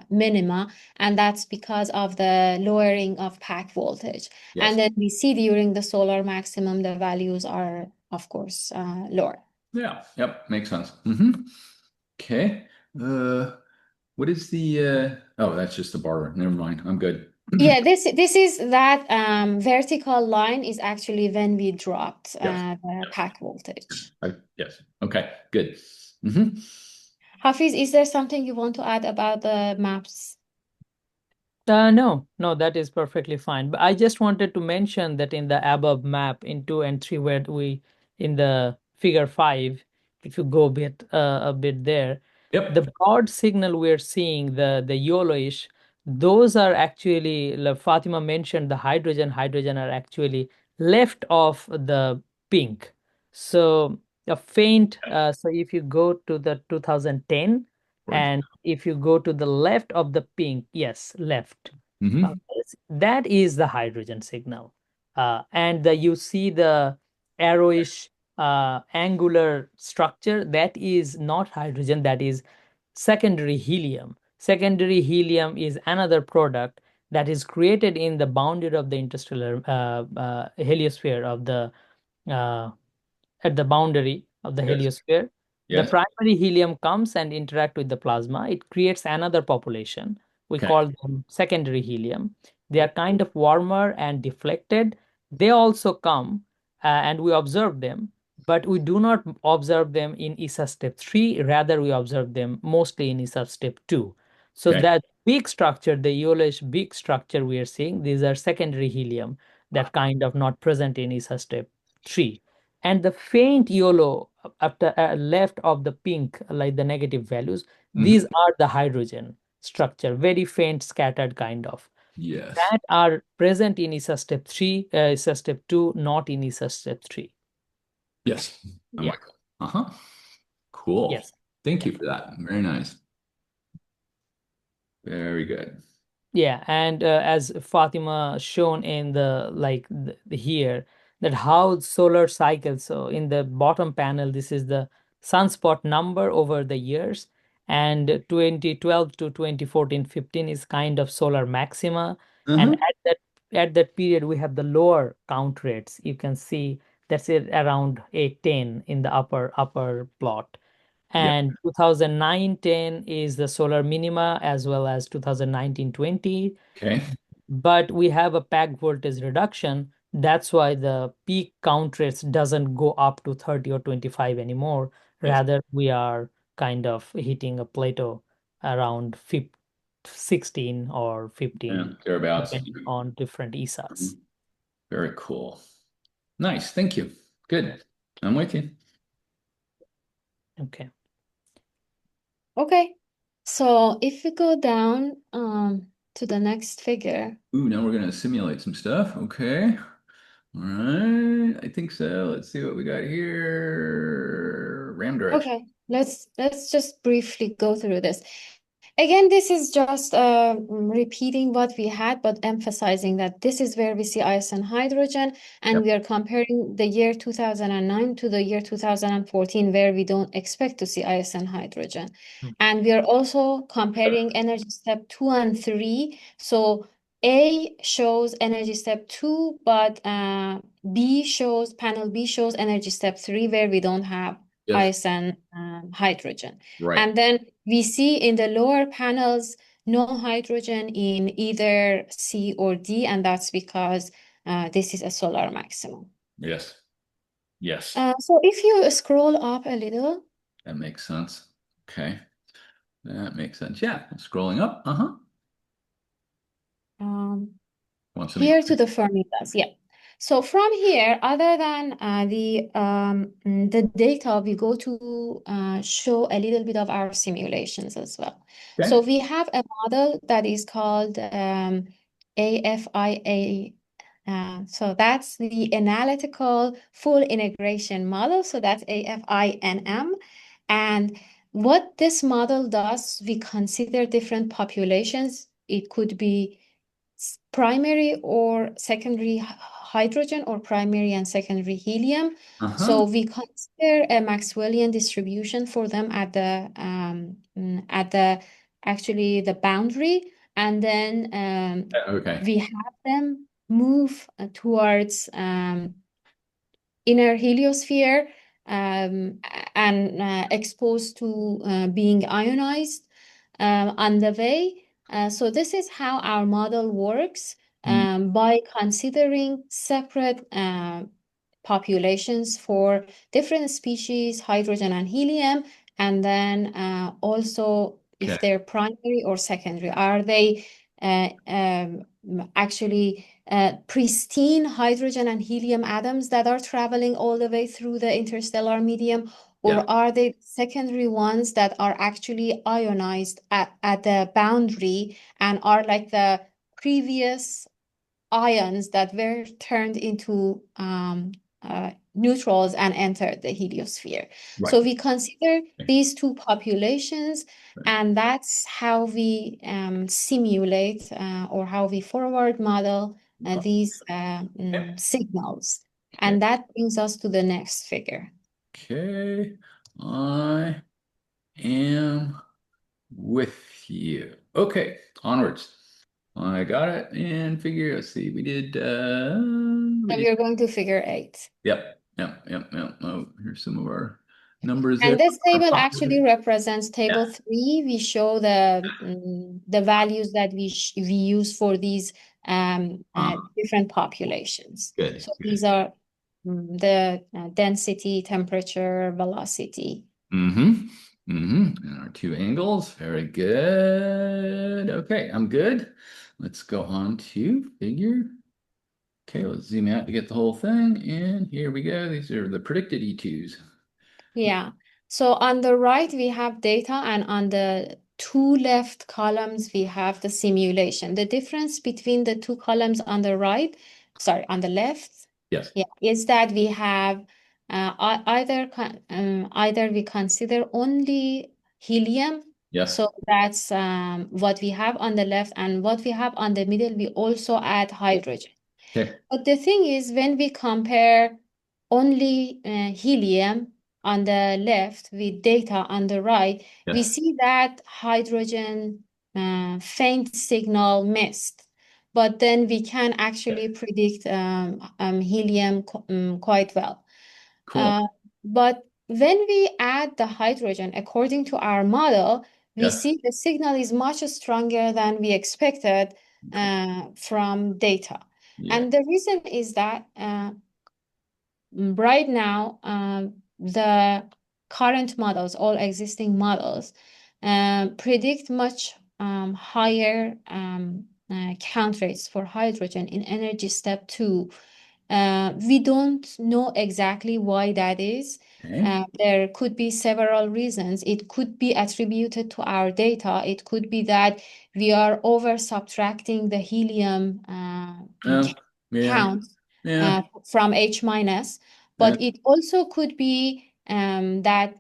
minima, and that's because of the lowering of pack voltage. Yes. And then we see during the solar maximum, the values are of course, lower. Yeah. Yep. Makes sense. Okay. What is the oh, that's just the bar. Never mind. I'm good. Yeah, this is that vertical line is actually when we dropped Yes. the pack voltage. Yes. Okay. Good. Hafiz, is there something you want to add about the maps? No, that is perfectly fine. But I just wanted to mention that in the above map in 2 and 3, where we in the figure 5, if you go a bit there, Yep. the broad signal we're seeing, the yellowish, those are actually, like Fatima mentioned, the hydrogen are actually left of the pink. So a faint, so if you go to the 2010, Right. and if you go to the left of the pink, yes, left, Mm-hmm. that is the hydrogen signal. And you see the arrowish angular structure, that is not hydrogen, that is secondary helium. Secondary helium is another product that is created in the boundary of the interstellar heliosphere of the uh, at the boundary of the Yes. heliosphere. The Yes. primary helium comes and interact with the plasma. It creates another population. We Okay. call them secondary helium. They are kind of warmer and deflected. They also come and we observe them, but we do not observe them in ESA step 3. Rather, we observe them mostly in ESA step 2. So Okay. that big structure, the yellowish big structure we are seeing, these are secondary helium that kind of not present in ESA step 3. And the faint yellow after left of the pink, like the negative values, these are the hydrogen structure, very faint scattered kind of, Yes. that are present in ESA step 3, ESA step 2, not in ESA step 3. Yes. I'm Yeah. like, uh-huh. Cool. Yes. Thank Yeah. you for that. Very nice. Very good. Yeah, and as Fatima shown in the here, that how solar cycles. So in the bottom panel, this is the sunspot number over the years, and 2012 to 2014-15 is kind of solar maxima, and Uh-huh. at that period we have the lower count rates. You can see that's it around 810 in the upper plot. Yeah. And 2009-10 is the solar minima, as well as 2019-20. Okay. But we have a pack voltage reduction. That's why the peak count rates doesn't go up to 30 or 25 anymore. Yes. Rather, we are kind of hitting a plateau around 16 or Yeah. 15, Thereabouts. depending on different ESAs. Very cool. Nice. Thank you. Good. I'm with you. Okay. Okay, so if we go down to the next figure. Ooh, now we're gonna simulate some stuff. Okay. All right. I think so. Let's see what we got here. Ram direction. Okay, let's just briefly go through this. Again, this is just repeating what we had, but emphasizing that this is where we see ice and hydrogen, and Yep. we are comparing the year 2009 to the year 2014, where we don't expect to see ice and hydrogen. Mm. And we are also comparing energy step 2 and 3. So A shows energy step 2, but panel B shows energy step 3, where we don't have Yes. ice and hydrogen. Right. And then we see in the lower panels no hydrogen in either C or D, and that's because this is a solar maximum. Yes. Yes. So if you scroll up a little, That makes sense. Okay. That makes sense. Yeah. Scrolling up. Uh-huh. Want some here to the formulas, yeah. So from here, other than the data, we go to show a little bit of our simulations as well. Okay. So we have a model that is called AFIA. So that's the analytical full integration model. So that's AFINM. And what this model does, we consider different populations. It could be primary or secondary hydrogen, or primary and secondary helium. Uh-huh. So we consider a Maxwellian distribution for them at the actually the boundary, and then Okay. we have them move towards inner heliosphere and exposed to being ionized on the way. So this is how our model works by considering separate populations for different species, hydrogen and helium, and then also if they're primary or secondary. Are they actually pristine hydrogen and helium atoms that are traveling all the way through the interstellar medium, or are they secondary ones that are actually ionized at the boundary and are like the previous ions that were turned into neutrals and entered the heliosphere? Right. So we consider these two populations, and that's how we simulate or how we forward model these signals. And that brings us to the next figure. Okay, I am with you. Okay, onwards. I got it. And figure, let's see, we did We are going to figure 8. Yep. Oh, here's some of our numbers there. And this table actually represents table 3. We show the values that we use for these different populations. Good. So these are the density, temperature, velocity. And our 2 angles. Very good. Okay, I'm good. Let's go on to figure. Okay, let's zoom out to get the whole thing. And here we go. These are the predicted E2s. Yeah. So on the right, we have data, and on the 2 left columns, we have the simulation. The difference between the 2 columns on the right, sorry, on the left, is that we have either we consider only helium. So that's what we have on the left, and what we have on the middle, we also add hydrogen. But the thing is, when we compare only helium on the left with data on the right, we see that hydrogen faint signal missed. But then we can actually predict helium quite well. But when we add the hydrogen, according to our model, we see the signal is much stronger than we expected from data. And the reason is that right now, the current models, all existing models, predict much higher count rates for hydrogen in energy step 2. We don't know exactly why that is. There could be several reasons. It could be attributed to our data. It could be that we are over subtracting the helium count from H minus, but it also could be that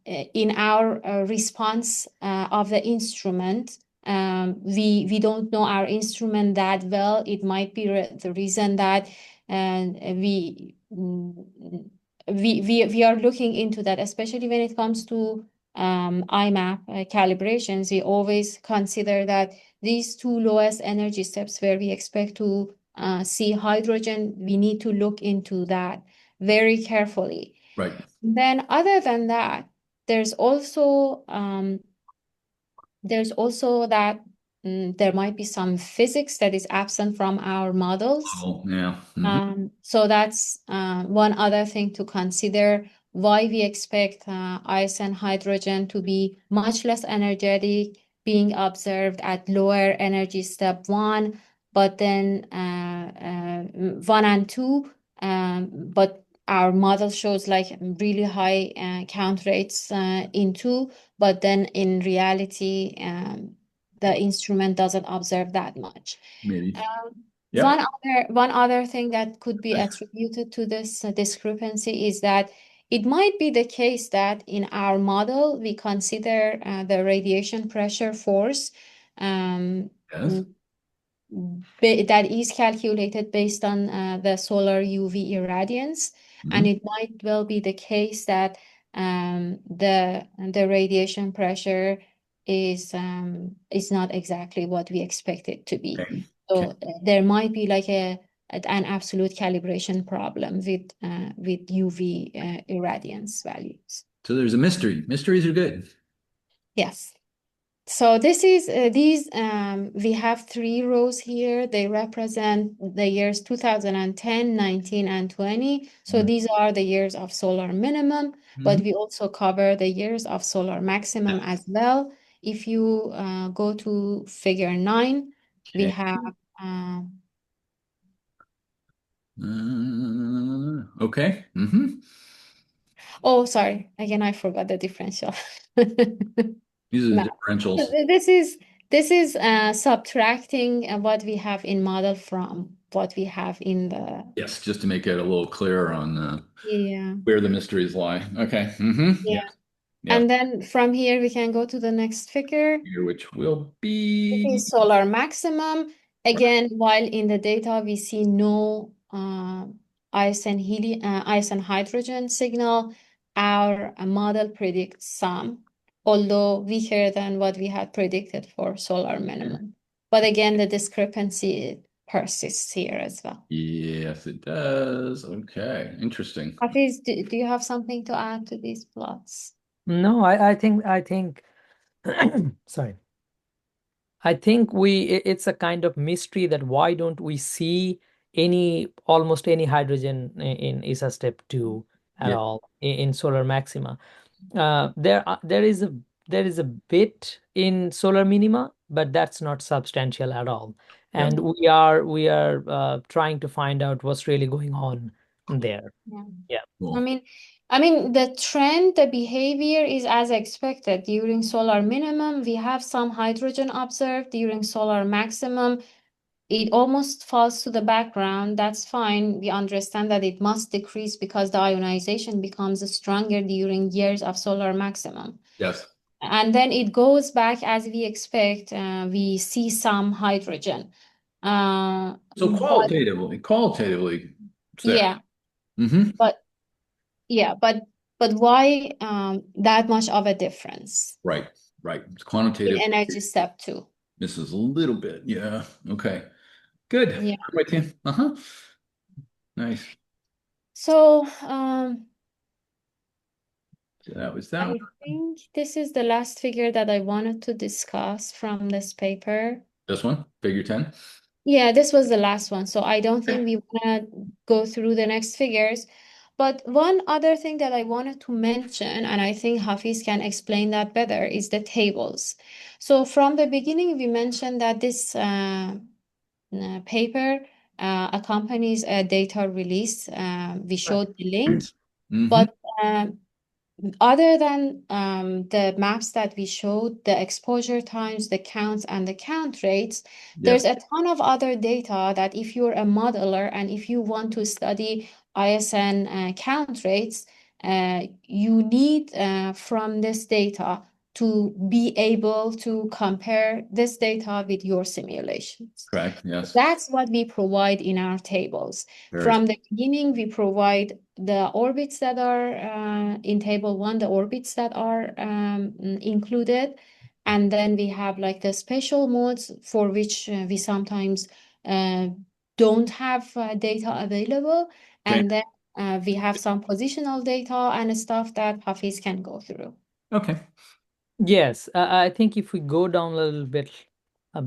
in our response of the instrument, we don't know our instrument that well. It might be the reason that we are looking into that, especially when it comes to IMAP calibrations. We always consider that these 2 lowest energy steps where we expect to see hydrogen, we need to look into that very carefully. Then other than that, there's also that there might be some physics that is absent from our models. So that's one other thing to consider, why we expect ice and hydrogen to be much less energetic being observed at lower energy step 1, but then 1 and 2, but our model shows like really high count rates in 2, but then in reality, the instrument doesn't observe that much. One other thing that could be attributed to this discrepancy is that it might be the case that in our model, we consider the radiation pressure force that is calculated based on the solar UV irradiance. And it might well be the case that the radiation pressure is not exactly what we expect it to be. So there might be like a an absolute calibration problem with UV irradiance values. So there's a mystery. Mysteries are good. Yes. So this is we have 3 rows here. They represent the years 2010, 19, and 20. So Mhm. these are the years of solar minimum, but we also cover the years of solar maximum as well. If you go to figure 9, we Okay. have Okay. oh, sorry. Again, I forgot the differential. These are the Math. differentials. This is subtracting what we have in model from what we have in the Yes, just to make it a little clearer on yeah. where the mysteries lie. Okay. Yeah. Yes. Yes. And then from here we can go to the next figure. Here, which will This be is solar maximum. Again, while in the data we see no ice and hydrogen signal, our model predicts some, although weaker than what we had predicted for solar minimum. But again, the discrepancy persists here as well. yes, it does. Okay. Interesting. Hafiz, do you have something to add to these plots? No, I think sorry. I think it's a kind of mystery that why don't we see almost any hydrogen in ISA step 2 at Yeah. all in solar maxima. There is a bit in solar minima, but that's not substantial at all. Yeah. And we are trying to find out what's really going on there. Yeah. Yeah. Cool. I mean, the trend, the behavior is as expected. During solar minimum, we have some hydrogen observed. During solar maximum, it almost falls to the background. That's fine. We understand that it must decrease because the ionization becomes stronger during years of solar maximum. Yes. And then it goes back as we expect. We see some hydrogen. So But qualitatively, it's there. yeah, Mm-hmm. but yeah, but why that much of a difference Right. Right. It's in quantitative. energy step 2? Misses a little bit. Yeah. Okay. Good. Yeah. I'm with you. Uh-huh. Nice. So So that was that one. I think this is the last figure that I wanted to discuss from this paper. This one, figure 10. Yeah, this was the last one. So I don't think Okay. we want to go through the next figures. But one other thing that I wanted to mention, and I think Hafiz can explain that better, is the tables. So from the beginning, we mentioned that this paper accompanies a data release. We Right. showed the link, Mm-hmm. but other than the maps that we showed, the exposure times, the counts, and the count rates, Yes. there's a ton of other data that if you're a modeler and if you want to study ISN count rates, you need from this data to be able to compare this data with your simulations. Correct. Yes. That's what we provide in our tables. Very. From the beginning, we provide the orbits that are in table 1, the orbits that are included. And then we have like the special modes for which we sometimes don't have data available. Okay. And then we have some positional data and stuff that Hafiz can go through. Okay. Yes, I think if we go down a little bit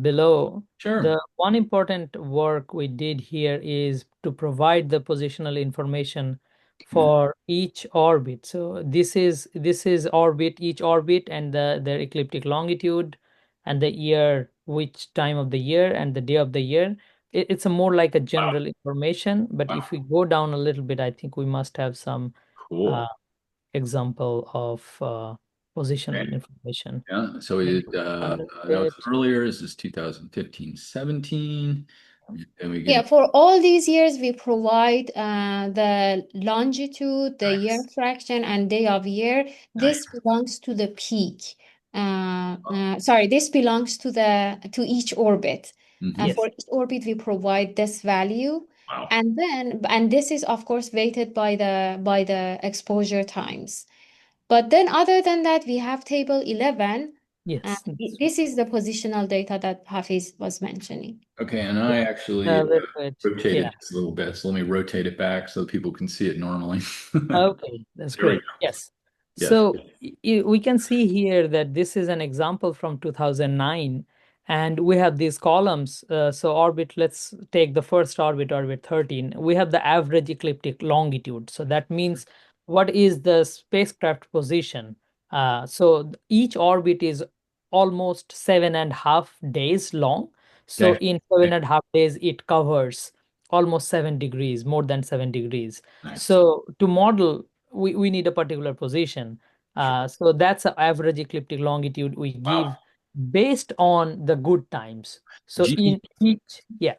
below, Sure. the one important work we did here is to provide the positional information for each orbit. So this is orbit, each orbit, and their ecliptic longitude, and the year, which time of the year, and the day of the year. It's a more like a Wow. general information, but if Wow. we go down a little bit, I think we must have some Cool. example of positional Okay. information. Yeah. So Let me we go down a little that was bit. earlier. This is 2015, 17. And we Yeah, get for all these years, we provide the longitude, the year nice. fraction, and day of year. Nice. This belongs to the peak. Sorry, this belongs to each orbit. Mm-hmm. Yes. For each orbit, we provide this value, Wow. and this is of course weighted by the exposure times. But then, other than that, we have table 11, Yes. This is the positional data that Hafeez was mentioning. Okay, and I actually Very good. rotated Yeah. just a little bit. So let me rotate it back so people can see it normally. Okay, that's There we great. go. Yes. Yes. So we can see here that this is an example from 2009, and we have these columns. So orbit, let's take the first orbit, orbit 13. We have the average ecliptic longitude. So that means what is the spacecraft position? So each orbit is almost 7.5 days long. So Okay. in 7.5 days, it covers almost 7 degrees, more than 7 degrees. Nice. So to model, we need a particular position. Sure. So that's the average ecliptic longitude we Wow. give based on the good times. So GD, in each, yeah.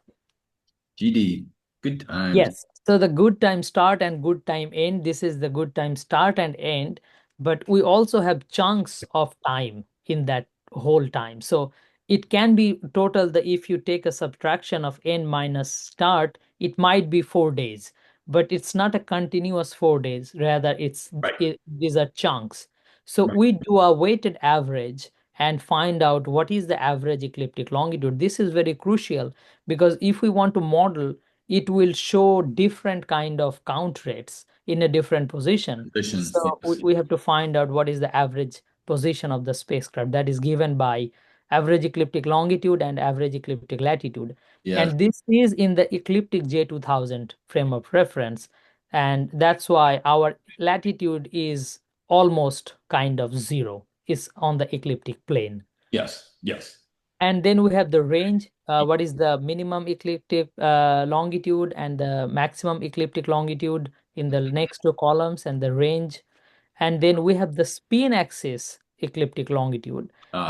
GD, good times. Yes. So the good time start and good time end, this is the good time start and end, but we also have chunks of time in that whole time. So it can be total, the if you take a subtraction of end minus start, it might be 4 days, but it's not a continuous 4 days. Rather, Right. these are chunks. So Right. we do a weighted average and find out what is the average ecliptic longitude. This is very crucial because if we want to model, it will show different kind of count rates in a different position. Position. So Yes. we have to find out what is the average position of the spacecraft that is given by average ecliptic longitude and average ecliptic latitude. Yes. And this is in the ecliptic J2000 frame of reference. And that's why our latitude is almost kind of zero, is on the ecliptic plane. Yes. Yes. And then we have the range. What is the minimum ecliptic longitude and the maximum ecliptic longitude in the next two columns, and the range. And then we have the spin axis ecliptic longitude. Uh,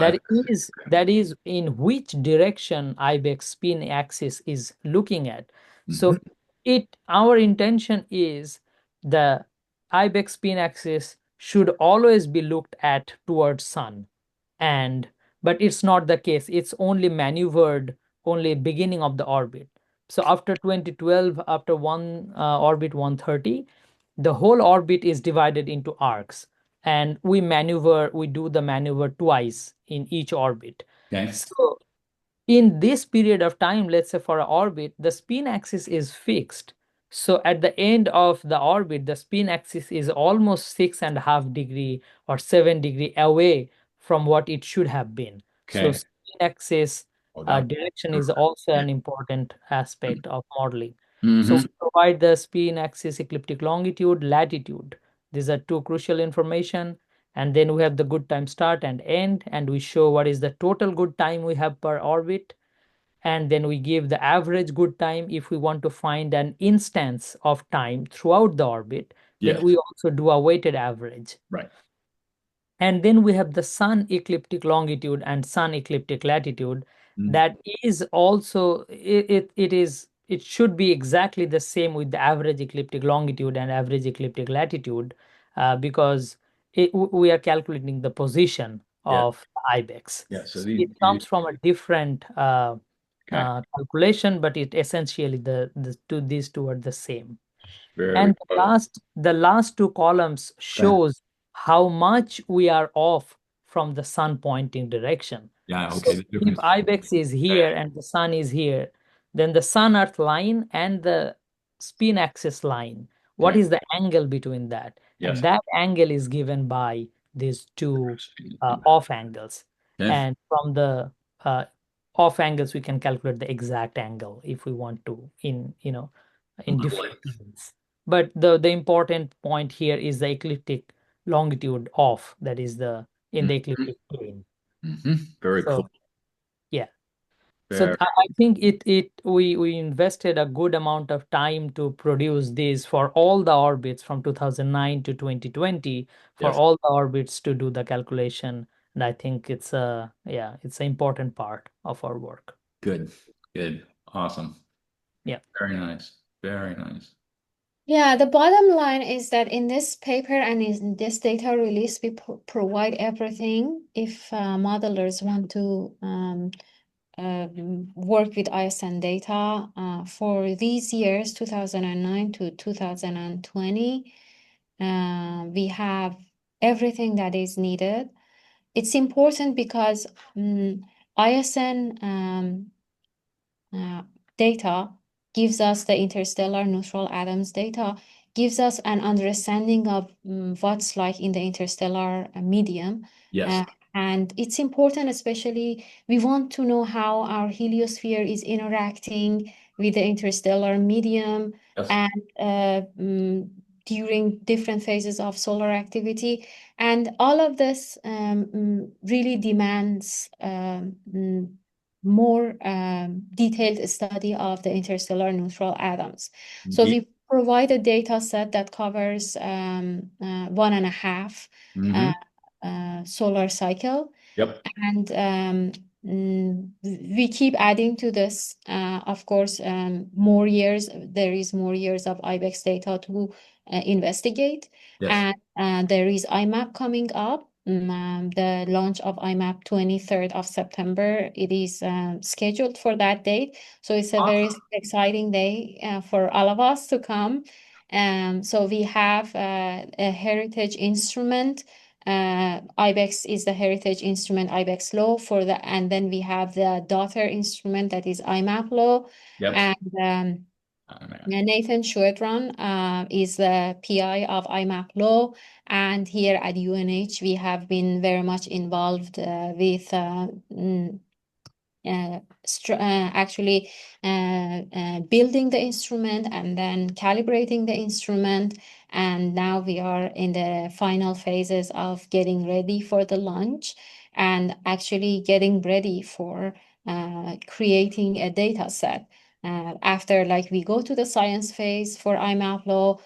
That is in which direction IBEX spin axis is looking at. So mhm. our intention is the IBEX spin axis should always be looked at towards sun, and but it's not the case. It's only maneuvered only beginning of the orbit. So after 2012, after one orbit 130, the whole orbit is divided into arcs, and we do the maneuver twice in each orbit. Okay. So in this period of time, let's say for an orbit, the spin axis is fixed. So at the end of the orbit, the spin axis is almost 6.5 degree or 7 degree away from what it should have been. So Okay. spin axis Oh, that. direction is also Yeah. an important aspect of modeling. So Mm-hmm. we provide the spin axis ecliptic longitude, latitude. These are two crucial information. And then we have the good time start and end, and we show what is the total good time we have per orbit. And then we give the average good time. If we want to find an instance of time throughout the orbit, then Yes. we also do a weighted average. Right. And then we have the sun ecliptic longitude and sun ecliptic latitude. Mm. That is also, it should be exactly the same with the average ecliptic longitude and average ecliptic latitude, because we are calculating the position Yeah. of IBEX. Yeah. So So these. it comes from a different Okay. calculation, but it essentially these two are the same. Very And good. the last two columns Okay. shows how much we are off from the sun pointing direction. Yeah. So Okay. The if difference. IBEX is here and the sun is here, then the sun earth line and the spin axis line, what Okay. is the angle between that? And Yes. that angle is given by these two off angles. Okay. And from the off angles, we can calculate the exact angle if we want to in different planes. But the important point here is the ecliptic longitude off, that is in the Mm-hmm. ecliptic plane. Mm-hmm. Very cool. So yeah. So Very. I think we invested a good amount of time to produce this for all the orbits from 2009 to 2020, for Yes. all the orbits to do the calculation. And I think it's an important part of our work. Good. Good. Awesome. Yeah. Very nice. Very nice. Yeah, the bottom line is that in this paper and in this data release, we provide everything if modelers want to work with ISN data for these years, 2009 to 2020. We have everything that is needed. it's important because ISN data gives us the interstellar neutral atoms data, gives us an understanding of what's like in the interstellar medium. Yes. And it's important, especially we want to know how our heliosphere is interacting with the interstellar medium Yes. and during different phases of solar activity. And all of this really demands more detailed study of the interstellar neutral atoms. So Indeed. we provide a data set that covers 1.5 Mm-hmm. solar cycle. Yep. And we keep adding to this. Of course, more years, there is more years of IBEX data to investigate. Yes. And there is IMAP coming up. The launch of IMAP 23rd of September. It is scheduled for that date. So it's a very Awesome. exciting day for all of us to come. So we have a heritage instrument. IBEX is the heritage instrument, IBEX-Lo and then we have the daughter instrument that is IMAP-Lo. Yep. And Oh, man. Nathan Schuetron is the PI of IMAP-Lo, and here at UNH we have been very much involved with actually building the instrument and then calibrating the instrument. And now we are in the final phases of getting ready for the launch and actually getting ready for creating a data set. After we go to the science phase for IMAP-Lo,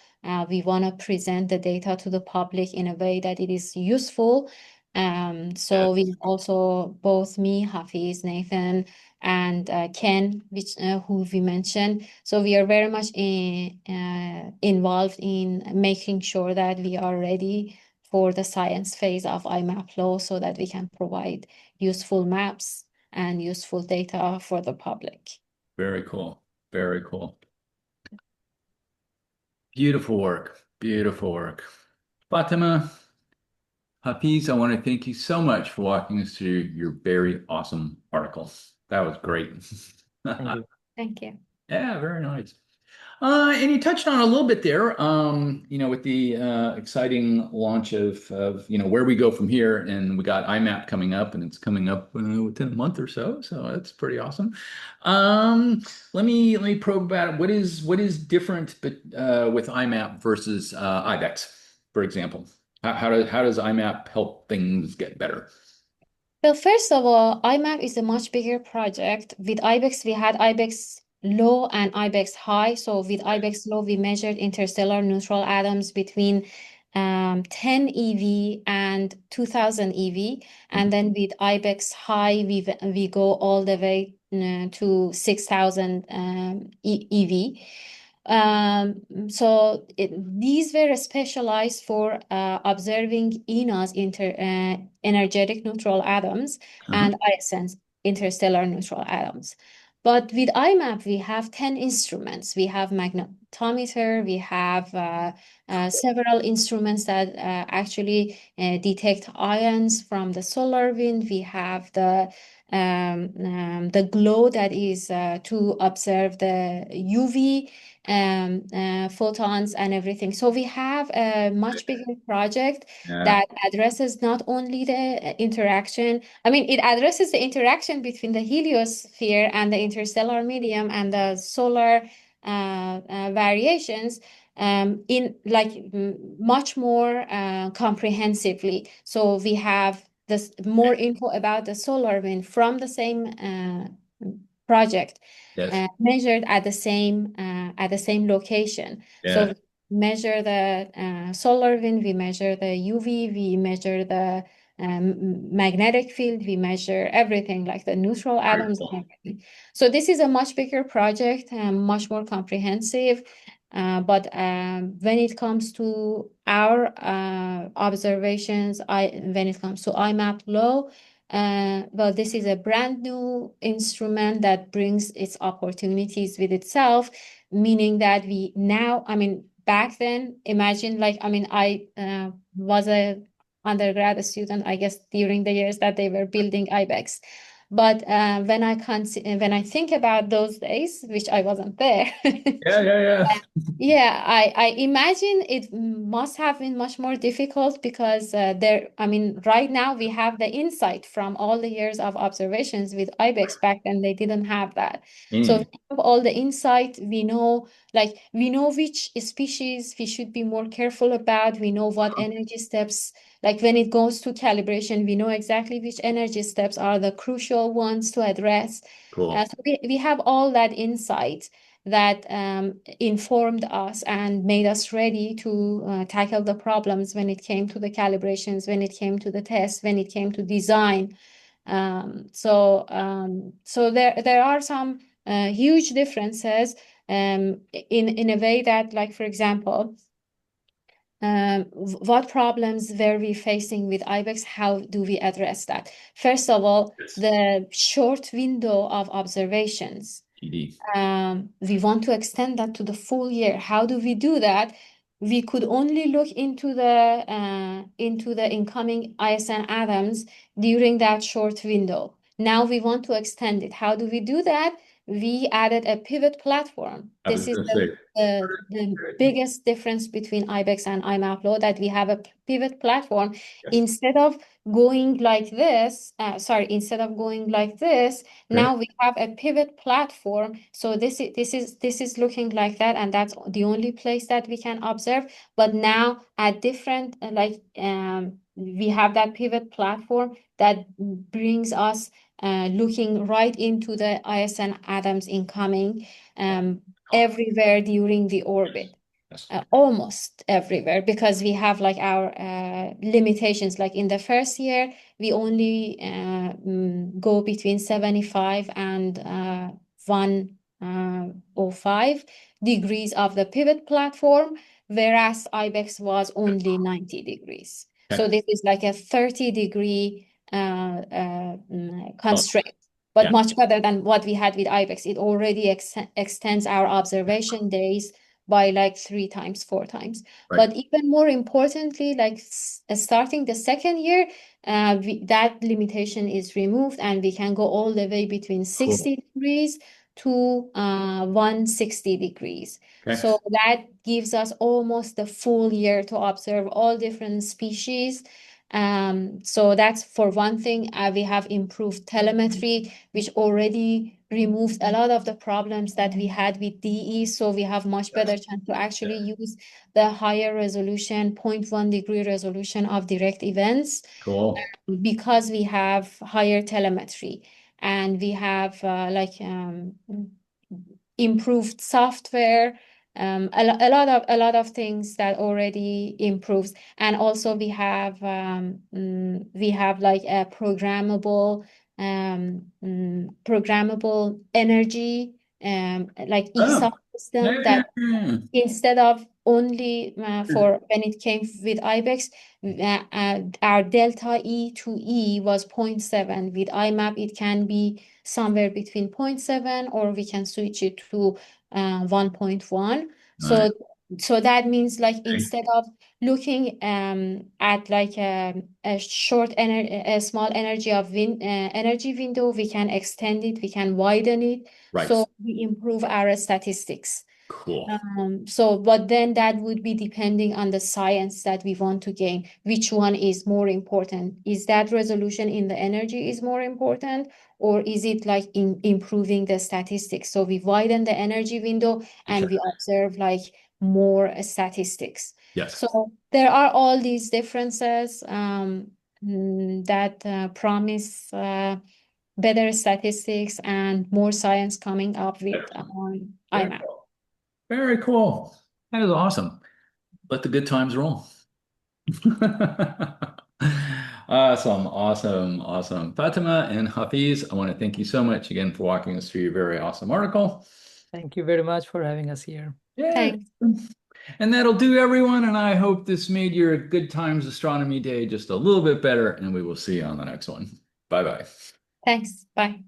we want to present the data to the public in a way that it is useful. So Yes. we also, both me, Hafeez, Nathan, and Ken, who we mentioned. So we are very much involved in making sure that we are ready for the science phase of IMAP-Lo so that we can provide useful maps and useful data for the public. Very cool. Very cool. Beautiful work. Beautiful work. Fatemeh, Hafeez, I want to thank you so much for walking us through your very awesome article. That was great. Thank you. Thank you. Yeah, very nice. And you touched on a little bit there, with the exciting launch of where we go from here, and we got IMAP coming up, and it's coming up within a month or so, so that's pretty awesome. Let me probe about it. What is different, but with IMAP versus IBEX, for example? How does IMAP help things get better? Well, first of all, IMAP is a much bigger project. With IBEX, we had IBEX-Low and IBEX-High. So with IBEX-Low, we measured interstellar neutral atoms between 10 EV and 2000 EV. And then with IBEX-High, we go all the way to 6000 EV. So these were specialized for observing ENA's energetic neutral atoms Uh-huh. and ISN's interstellar neutral atoms. But with IMAP, we have 10 instruments. We have magnetometer, we have several instruments that actually detect ions from the solar wind. We have the glow that is to observe the UV photons and everything. So we have a much bigger project Yeah. that addresses not only the interaction, I mean, it addresses the interaction between the heliosphere and the interstellar medium and the solar variations in much more comprehensively. So we have this more info about the solar wind from the same project Yes. measured at the same location. So Yeah. we measure the solar wind, we measure the UV, we measure the magnetic field, we measure everything like the neutral Very atoms cool. and everything. So this is a much bigger project and much more comprehensive. But when it comes to our observations, when it comes to IMAP-Lo, well, this is a brand new instrument that brings its opportunities with itself, meaning that I mean, back then, imagine I was a undergrad student, I guess, during the years that they were building IBEX. But when I think about those days, which I wasn't there, Yeah. yeah, I imagine it must have been much more difficult because I mean, right now we have the insight from all the years of observations with IBEX. Back then they didn't have that. So we have all the insight. We know, like, we know which species we should be more careful about. We know what energy steps, like when it goes to calibration, we know exactly which energy steps are the crucial ones to address. Cool. So we have all that insight that informed us and made us ready to tackle the problems when it came to the calibrations, when it came to the tests, when it came to design. So there are some huge differences in a way that, like, for example, what problems were we facing with IBEX? How do we address that? First of all, Yes. the short window of observations. TD. We want to extend that to the full year. How do we do that? We could only look into the incoming ISN atoms during that short window. Now we want to extend it. How do we do that? We added a pivot platform. I was This is going to say, the biggest difference between IBEX and IMAP-Lo, that we have a pivot platform. yes. Instead of going like this, now we have a pivot platform. So this is looking like that, and that's the only place that we can observe. But now at different we have that pivot platform that brings us looking right into the ISN atoms incoming everywhere during the orbit. Yes. Almost everywhere, because we have like our limitations. Like in the first year, we only go between 75 and 105 degrees of the pivot platform, whereas IBEX was only 90 degrees. Okay. So this is like a 30-degree constraint. But Yeah. much better than what we had with IBEX. It already extends our observation days by like 3 times, 4 times. Right. But even more importantly, like starting the second year, that limitation is removed, and we can go all the way between 60 degrees to 160 degrees. Okay. So that gives us almost the full year to observe all different species. So that's for one thing. We have improved telemetry, which already removes a lot of the problems that we had with DE. So we have much better chance to actually use the higher resolution, 0.1 degree resolution of direct events, Cool. because we have higher telemetry, and we have improved software, a lot of things that already improves. And also we have like a programmable energy, like ESA system, that instead of only for when it came with IBEX, our delta E to E was 0.7. With IMAP, it can be somewhere between 0.7, or we can switch it to 1.1. Right. So that means, like, instead of looking at like a small energy window, we can extend it, we can widen it. Right. So we improve our statistics. Cool. But then that would be depending on the science that we want to gain. Which one is more important? Is that resolution in the energy is more important, or is it like improving the statistics? So we widen the energy window and we observe like more statistics. Yes. So there are all these differences that promise better statistics and more science coming up with IMAP. Very cool. That is awesome. Let the good times roll. Awesome. Fatemeh and Hafeez, I want to thank you so much again for walking us through your very awesome article. Thank you very much for having us here. Yeah. Thanks. And that'll do, everyone. And I hope this made your Good Times Astronomy Day just a little bit better. And we will see you on the next one. Bye-bye. Thanks. Bye.